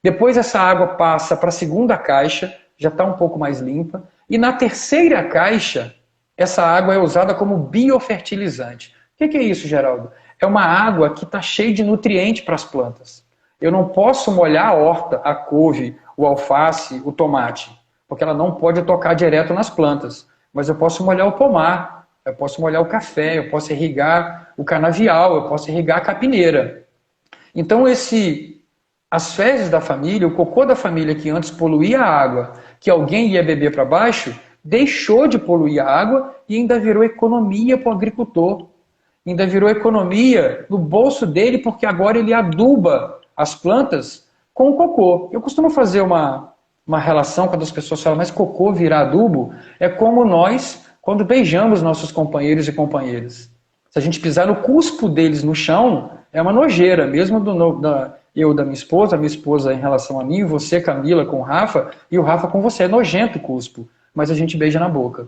Depois essa água passa para a segunda caixa, já está um pouco mais limpa. E na terceira caixa, essa água é usada como biofertilizante. O que é isso, Geraldo? É uma água que está cheia de nutriente para as plantas. Eu não posso molhar a horta, a couve, o alface, o tomate, porque ela não pode tocar direto nas plantas. Mas eu posso molhar o pomar, eu posso molhar o café, eu posso irrigar o canavial, eu posso irrigar a capineira. Então as fezes da família, o cocô da família que antes poluía a água, que alguém ia beber para baixo, deixou de poluir a água e ainda virou economia para o agricultor. Ainda virou economia no bolso dele, porque agora ele aduba as plantas com o cocô. Eu costumo fazer uma relação quando as pessoas falam, mas cocô virar adubo? É como nós, quando beijamos nossos companheiros e companheiras. Se a gente pisar no cuspo deles no chão, é uma nojeira, mesmo eu da minha esposa em relação a mim, você, Camila, com o Rafa, e o Rafa com você. É nojento o cuspo, mas a gente beija na boca.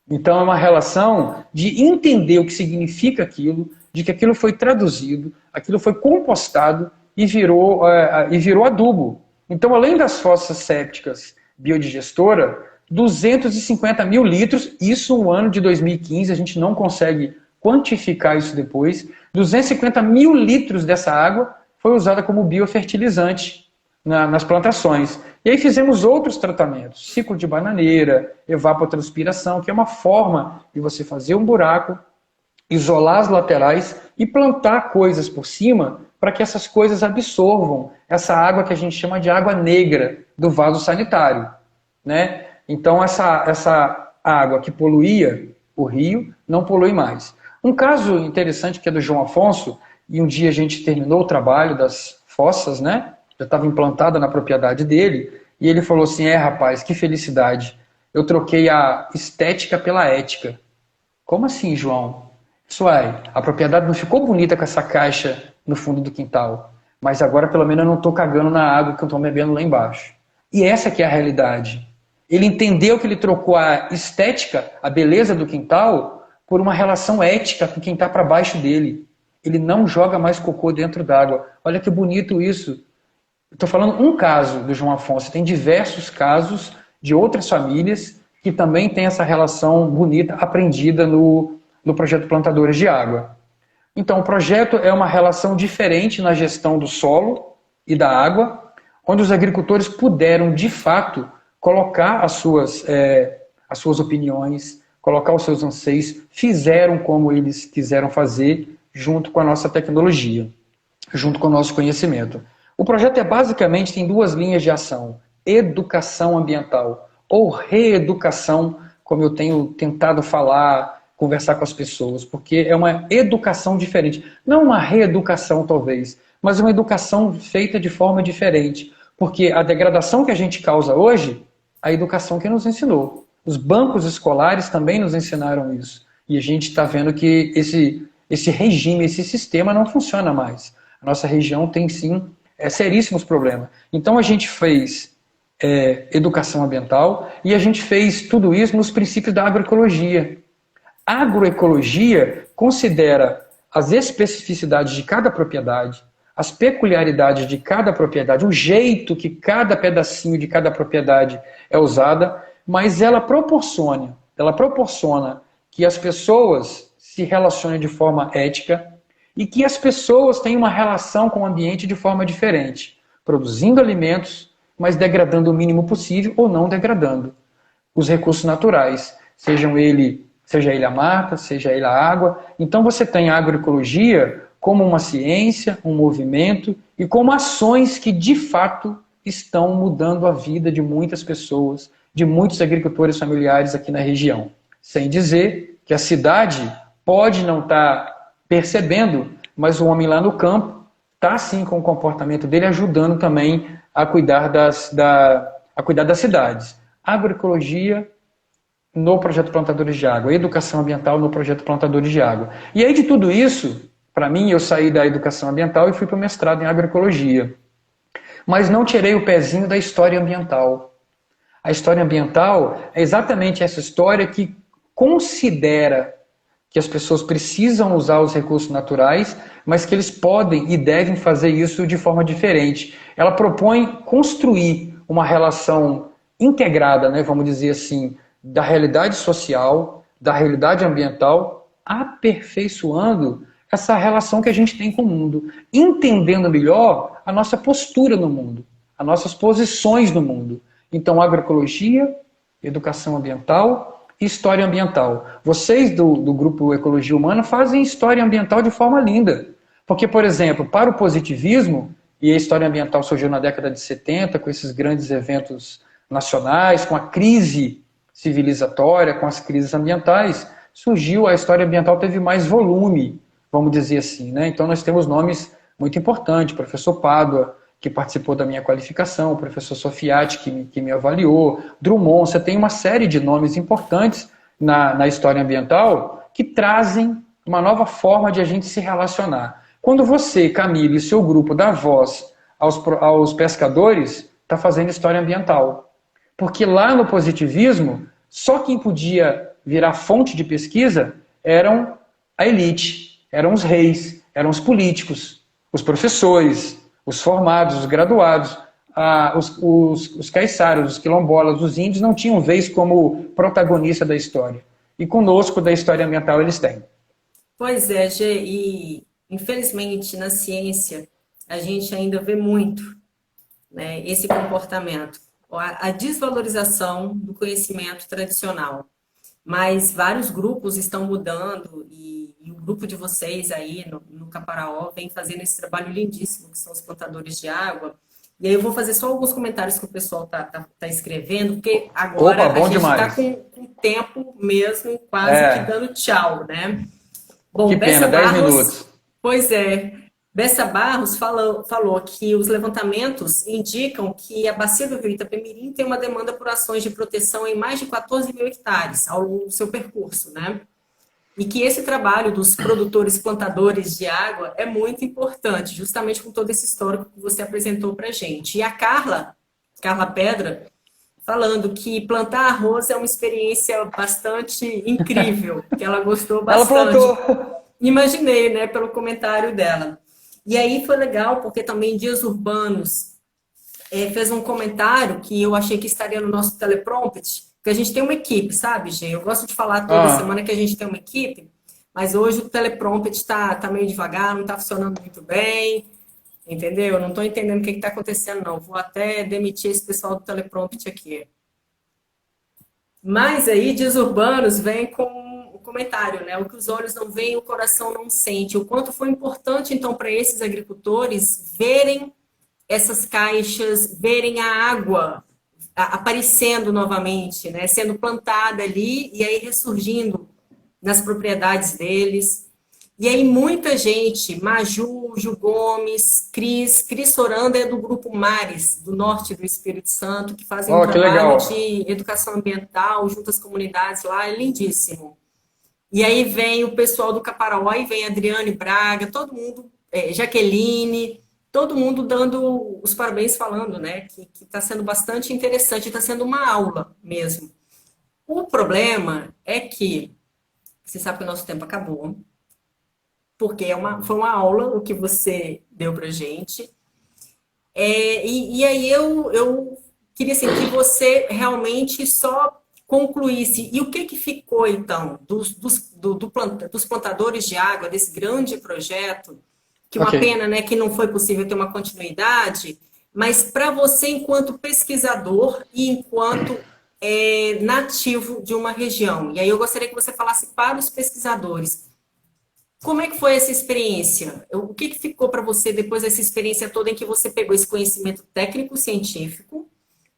Então é uma relação de entender o que significa aquilo, de que aquilo foi traduzido, aquilo foi compostado e virou adubo. Então, além das fossas sépticas biodigestora, 250 mil litros, isso no ano de 2015, a gente não consegue quantificar isso depois, 250 mil litros dessa água foi usada como biofertilizante nas plantações. E aí fizemos outros tratamentos, ciclo de bananeira, evapotranspiração, que é uma forma de você fazer um buraco, isolar as laterais e plantar coisas por cima para que essas coisas absorvam essa água que a gente chama de água negra do vaso sanitário, né? Então essa água que poluía o rio não polui mais. Um caso interessante que é do João Afonso, e um dia a gente terminou o trabalho das fossas, né? Já estava implantada na propriedade dele, e ele falou assim, rapaz, que felicidade, eu troquei a estética pela ética. Como assim, João? Isso aí, a propriedade não ficou bonita com essa caixa no fundo do quintal, mas agora pelo menos eu não estou cagando na água que eu estou bebendo lá embaixo. E essa que é a realidade. Ele entendeu que ele trocou a estética, a beleza do quintal, por uma relação ética com quem está para baixo dele. Ele não joga mais cocô dentro d'água. Olha que bonito isso. Estou falando um caso do João Afonso. Tem diversos casos de outras famílias que também têm essa relação bonita, aprendida no projeto Plantadores de Água. Então, o projeto é uma relação diferente na gestão do solo e da água, onde os agricultores puderam, de fato, colocar as suas opiniões, colocar os seus anseios, fizeram como eles quiseram fazer, junto com a nossa tecnologia, junto com o nosso conhecimento. O projeto basicamente tem duas linhas de ação: educação ambiental ou reeducação, como eu tenho tentado falar, conversar com as pessoas, porque é uma educação diferente. Não uma reeducação, talvez, mas uma educação feita de forma diferente. Porque a degradação que a gente causa hoje, a educação que nos ensinou. Os bancos escolares também nos ensinaram isso. E a gente está vendo que esse regime, esse sistema não funciona mais. A nossa região tem, sim, seríssimos problemas. Então a gente fez educação ambiental e a gente fez tudo isso nos princípios da agroecologia. A agroecologia considera as especificidades de cada propriedade, as peculiaridades de cada propriedade, o jeito que cada pedacinho de cada propriedade é usada, mas ela proporciona que as pessoas se relacionem de forma ética e que as pessoas tenham uma relação com o ambiente de forma diferente, produzindo alimentos, mas degradando o mínimo possível ou não degradando os recursos naturais, seja ele a mata, seja ele a água. Então você tem a agroecologia como uma ciência, um movimento e como ações que de fato estão mudando a vida de muitas pessoas, de muitos agricultores familiares aqui na região. Sem dizer que a cidade pode não estar percebendo, mas o homem lá no campo está sim com o comportamento dele ajudando também a cuidar das cidades. Agroecologia no projeto Plantadores de Água, educação ambiental no projeto Plantadores de Água. E aí de tudo isso, para mim, eu saí da educação ambiental e fui para o mestrado em agroecologia. Mas não tirei o pezinho da história ambiental. A história ambiental é exatamente essa história que considera que as pessoas precisam usar os recursos naturais, mas que eles podem e devem fazer isso de forma diferente. Ela propõe construir uma relação integrada, né, vamos dizer assim, da realidade social, da realidade ambiental, aperfeiçoando essa relação que a gente tem com o mundo, entendendo melhor a nossa postura no mundo, as nossas posições no mundo. Então, agroecologia, educação ambiental e história ambiental. Vocês do grupo Ecologia Humana fazem história ambiental de forma linda. Porque, por exemplo, para o positivismo, e a história ambiental surgiu na década de 70, com esses grandes eventos nacionais, com a crise civilizatória, com as crises ambientais, surgiu, a história ambiental teve mais volume, vamos dizer assim, né? Então nós temos nomes muito importantes, o professor Pádua, que participou da minha qualificação, o professor Sofiati, que me avaliou, Drummond, você tem uma série de nomes importantes na história ambiental que trazem uma nova forma de a gente se relacionar. Quando você, Camille, e seu grupo dá voz aos pescadores, está fazendo história ambiental. Porque lá no positivismo, só quem podia virar fonte de pesquisa eram a elite, eram os reis, eram os políticos, os professores, os formados, os graduados, os caiçaras, os quilombolas, os índios não tinham vez como protagonista da história. E conosco, da história ambiental, eles têm. Pois é, Gê, e infelizmente na ciência a gente ainda vê muito, né, esse comportamento, a desvalorização do conhecimento tradicional. Mas vários grupos estão mudando e o grupo de vocês aí no Caparaó vem fazendo esse trabalho lindíssimo, que são os plantadores de água. E aí eu vou fazer só alguns comentários que o pessoal tá escrevendo, porque agora a gente está com tempo mesmo, quase que dando tchau, né? Bom, que pena, 10 minutos. Pois é. Bessa Barros falou que os levantamentos indicam que a bacia do rio Itapemirim tem uma demanda por ações de proteção em mais de 14 mil hectares ao longo do seu percurso, né? e que esse trabalho dos produtores plantadores de água é muito importante, justamente com todo esse histórico que você apresentou para a gente. E a Carla Pedra, falando que plantar arroz é uma experiência bastante incrível, que ela gostou Ela bastante. plantou. Imaginei, né, pelo comentário dela. E aí foi legal, porque também Dias Urbanos fez um comentário que eu achei que estaria no nosso teleprompter, porque a gente tem uma equipe, sabe, Gê? Eu gosto de falar toda semana que a gente tem uma equipe, mas hoje o teleprompter tá meio devagar, não está funcionando muito bem, entendeu? Eu não estou entendendo o que está acontecendo, não. Vou até demitir esse pessoal do teleprompter aqui. Mas aí, Dias Urbanos vem com o comentário, né? O que os olhos não veem, o coração não sente. O quanto foi importante, então, para esses agricultores verem essas caixas, verem a água aparecendo novamente, né? Sendo plantada ali e aí ressurgindo nas propriedades deles. E aí muita gente, Maju, Ju Gomes, Cris Soranda é do grupo Mares, do norte do Espírito Santo, que fazem um trabalho de educação ambiental junto às comunidades lá, é lindíssimo. E aí vem o pessoal do Caparaó, e vem Adriane Braga, todo mundo, Jaqueline, todo mundo dando os parabéns, falando, né, que está sendo bastante interessante, está sendo uma aula mesmo. O problema é que, você sabe que o nosso tempo acabou, porque foi uma aula o que você deu pra gente. E aí eu queria assim, que você realmente só concluísse. E o que ficou, então, dos plantadores de água, desse grande projeto, que uma pena, né, que não foi possível ter uma continuidade, mas para você, enquanto pesquisador e enquanto nativo de uma região. E aí eu gostaria que você falasse para os pesquisadores, como é que foi essa experiência? O que ficou para você depois dessa experiência toda em que você pegou esse conhecimento técnico-científico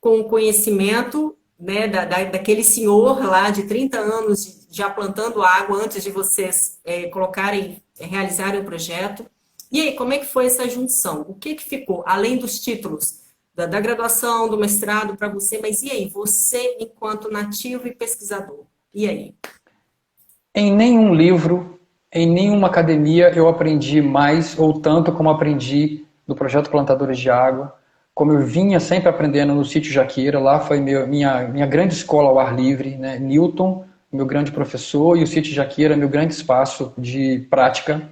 com o conhecimento, né, daquele senhor lá de 30 anos já plantando água antes de vocês realizarem o projeto? E aí, como é que foi essa junção? O que ficou, além dos títulos da graduação, do mestrado para você, mas e aí, você enquanto nativo e pesquisador? E aí? Em nenhum livro, em nenhuma academia eu aprendi mais ou tanto como aprendi no projeto Plantadores de Água, como eu vinha sempre aprendendo no sítio Jaqueira. Lá foi minha grande escola ao ar livre, né? Newton, meu grande professor, e o sítio Jaqueira, meu grande espaço de prática.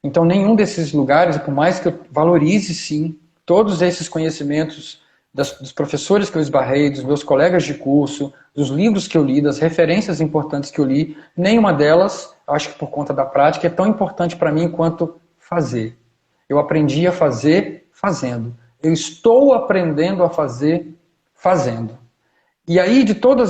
Então, nenhum desses lugares, por mais que eu valorize, sim, todos esses conhecimentos dos professores que eu esbarrei, dos meus colegas de curso, dos livros que eu li, das referências importantes que eu li, nenhuma delas, acho que por conta da prática, é tão importante para mim quanto fazer. Eu aprendi a fazer fazendo. Eu estou aprendendo a fazer fazendo. E aí, de todo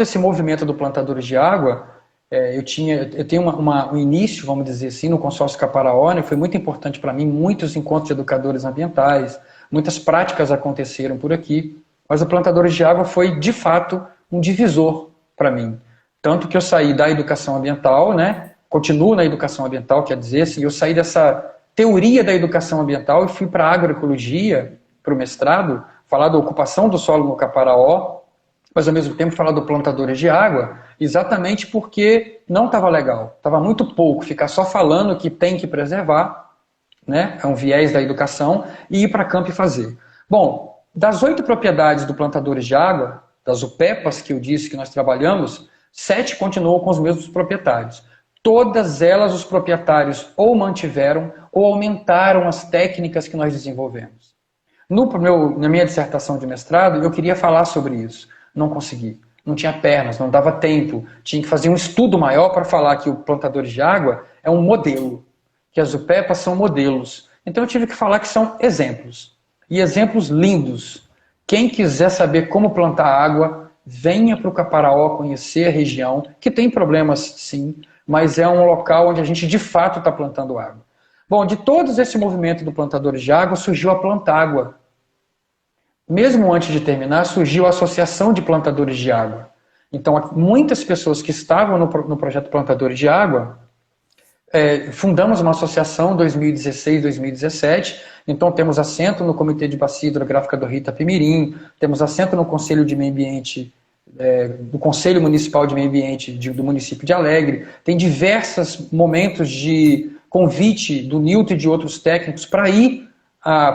esse movimento do Plantadores de Água, eu tenho um início, vamos dizer assim, no consórcio Caparaó, né? Foi muito importante para mim, muitos encontros de educadores ambientais, muitas práticas aconteceram por aqui, mas o Plantadores de Água foi, de fato, um divisor para mim. Tanto que eu saí da educação ambiental, né? Continuo na educação ambiental, quer dizer, assim, eu saí dessa teoria da educação ambiental e fui para a agroecologia, para o mestrado, falar da ocupação do solo no Caparaó, mas ao mesmo tempo falar do Plantadores de Água, exatamente porque não estava legal, estava muito pouco, ficar só falando que tem que preservar, né? É um viés da educação, e ir para campo e fazer. Bom, das 8 propriedades do Plantadores de Água, das UPEPAs que eu disse que nós trabalhamos, 7 continuam com os mesmos proprietários. Todas elas os proprietários ou mantiveram ou aumentaram as técnicas que nós desenvolvemos. Na minha dissertação de mestrado, eu queria falar sobre isso. Não consegui. Não tinha pernas, não dava tempo. Tinha que fazer um estudo maior para falar que o Plantadores de Água é um modelo, que as UPEPAs são modelos. Então eu tive que falar que são exemplos. E exemplos lindos. Quem quiser saber como plantar água, venha para o Caparaó conhecer a região, que tem problemas sim, mas é um local onde a gente de fato está plantando água. Bom, de todo esse movimento do Plantadores de Água, surgiu a Plantágua. Mesmo antes de terminar, surgiu a Associação de Plantadores de Água. Então, muitas pessoas que estavam no projeto Plantadores de Água, fundamos uma associação em 2016, 2017, então temos assento no Comitê de Bacia Hidrográfica do Rio Itapemirim, temos assento no Conselho de Meio Ambiente do Conselho Municipal de Meio Ambiente do município de Alegre, tem diversos momentos de convite do Nilton e de outros técnicos para ir,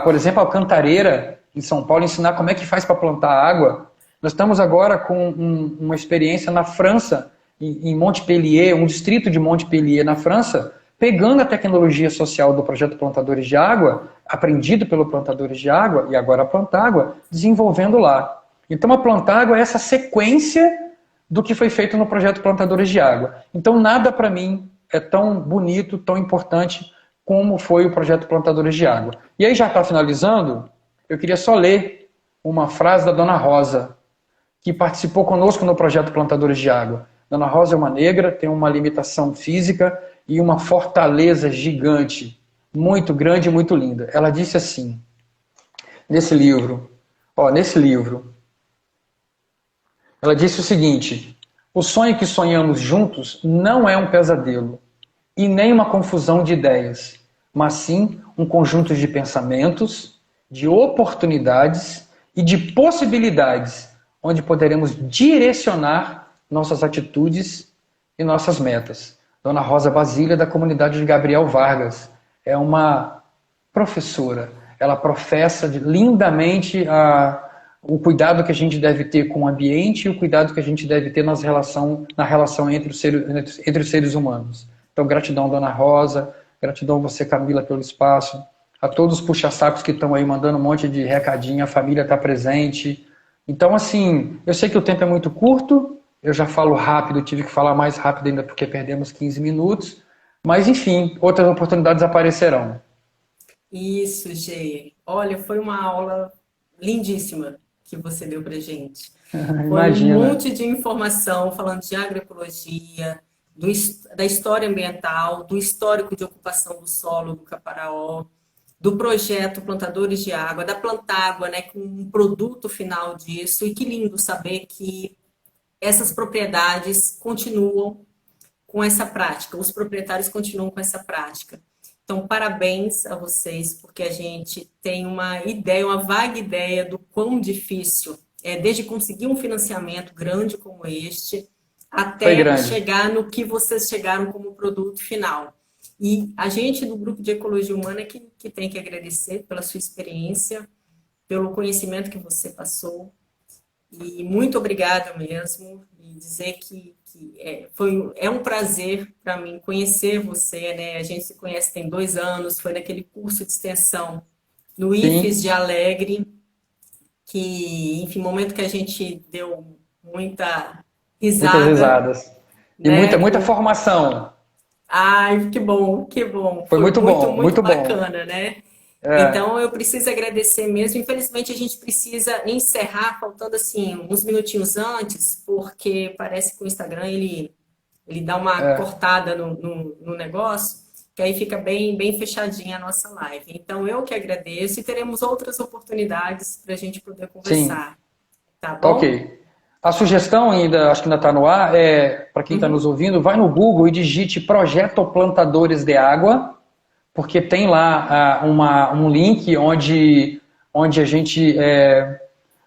por exemplo, à Cantareira, em São Paulo, ensinar como é que faz para plantar água. Nós estamos agora com uma experiência na França, em Montpellier, um distrito de Montpellier, na França, pegando a tecnologia social do projeto Plantadores de Água, aprendido pelo Plantadores de Água, e agora a Plantágua, desenvolvendo lá. Então a Plantágua é essa sequência do que foi feito no projeto Plantadores de Água. Então nada para mim é tão bonito, tão importante como foi o projeto Plantadores de Água. E aí já está finalizando, eu queria só ler uma frase da Dona Rosa, que participou conosco no projeto Plantadores de Água. Dona Rosa é uma negra, tem uma limitação física e uma fortaleza gigante, muito grande e muito linda. Ela disse assim, nesse livro, ela disse o seguinte: o sonho que sonhamos juntos não é um pesadelo e nem uma confusão de ideias, mas sim um conjunto de pensamentos, de oportunidades e de possibilidades, onde poderemos direcionar nossas atitudes e nossas metas. Dona Rosa Basília, da comunidade de Gabriel Vargas, é uma professora. Ela professa lindamente o cuidado que a gente deve ter com o ambiente e o cuidado que a gente deve ter na relação entre os seres humanos. Então, gratidão, Dona Rosa, gratidão a você, Camila, pelo espaço, a todos os puxa-sacos que estão aí mandando um monte de recadinho, a família está presente. Então, assim, eu sei que o tempo é muito curto, eu já falo rápido, tive que falar mais rápido ainda porque perdemos 15 minutos, mas, enfim, outras oportunidades aparecerão. Isso, Gê. Olha, foi uma aula lindíssima que você deu pra gente. Foi Imagina. um monte de informação falando de agroecologia, da história ambiental, do histórico de ocupação do solo do Caparaó, do projeto Plantadores de Água, da Plantágua, né, com um produto final disso. E que lindo saber que essas propriedades continuam com essa prática, os proprietários continuam com essa prática. Então, parabéns a vocês, porque a gente tem uma ideia, uma vaga ideia do quão difícil é, desde conseguir um financiamento grande como este, até chegar no que vocês chegaram como produto final. E a gente do Grupo de Ecologia Humana que tem que agradecer pela sua experiência, pelo conhecimento que você passou. E muito obrigada mesmo, e dizer que é um prazer para mim conhecer você, né? A gente se conhece tem 2 anos, foi naquele curso de extensão no IFES de Alegre, que, enfim, momento que a gente deu muita risada. Muitas risadas. E né? muita formação. Ai, que bom, que bom. Foi muito bom, muito bacana, bom. Né? É. Então, eu preciso agradecer mesmo. Infelizmente, a gente precisa encerrar, faltando assim, uns minutinhos antes, porque parece que o Instagram, ele dá uma cortada no negócio, que aí fica bem fechadinha a nossa live. Então, eu que agradeço e teremos outras oportunidades para a gente poder conversar. Sim. Tá bom? Ok. A sugestão ainda, acho que ainda está no ar, para quem está nos ouvindo, vai no Google e digite Projeto Plantadores de Água, porque tem lá um link onde a gente...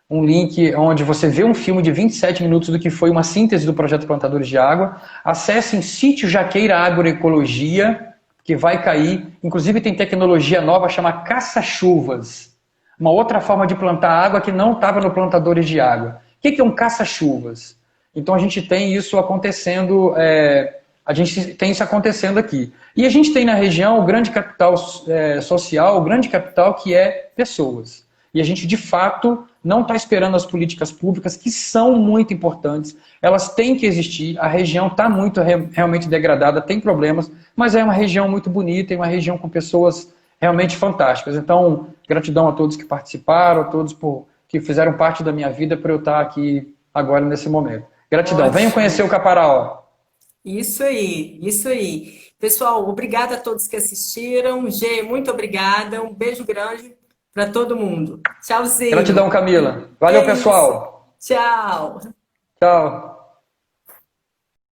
um link onde você vê um filme de 27 minutos do que foi uma síntese do Projeto Plantadores de Água. Acesse em Sítio Jaqueira Agroecologia, que vai cair. Inclusive tem tecnologia nova chamada caça-chuvas. Uma outra forma de plantar água que não estava no Plantadores de Água. O que é um caça-chuvas? Então a gente tem isso acontecendo... A gente tem isso acontecendo aqui. E a gente tem na região o grande capital social, o grande capital que é pessoas. E a gente, de fato, não está esperando as políticas públicas, que são muito importantes. Elas têm que existir. A região está muito realmente degradada, tem problemas, mas é uma região muito bonita e uma região com pessoas realmente fantásticas. Então, gratidão a todos que participaram, a todos que fizeram parte da minha vida para eu estar aqui agora nesse momento. Gratidão. Venham conhecer o Caparaó. Isso aí, isso aí. Pessoal, obrigada a todos que assistiram. Gê, muito obrigada. Um beijo grande para todo mundo. Tchauzinho. Gratidão, Camila. Valeu, pessoal. Tchau. Tchau.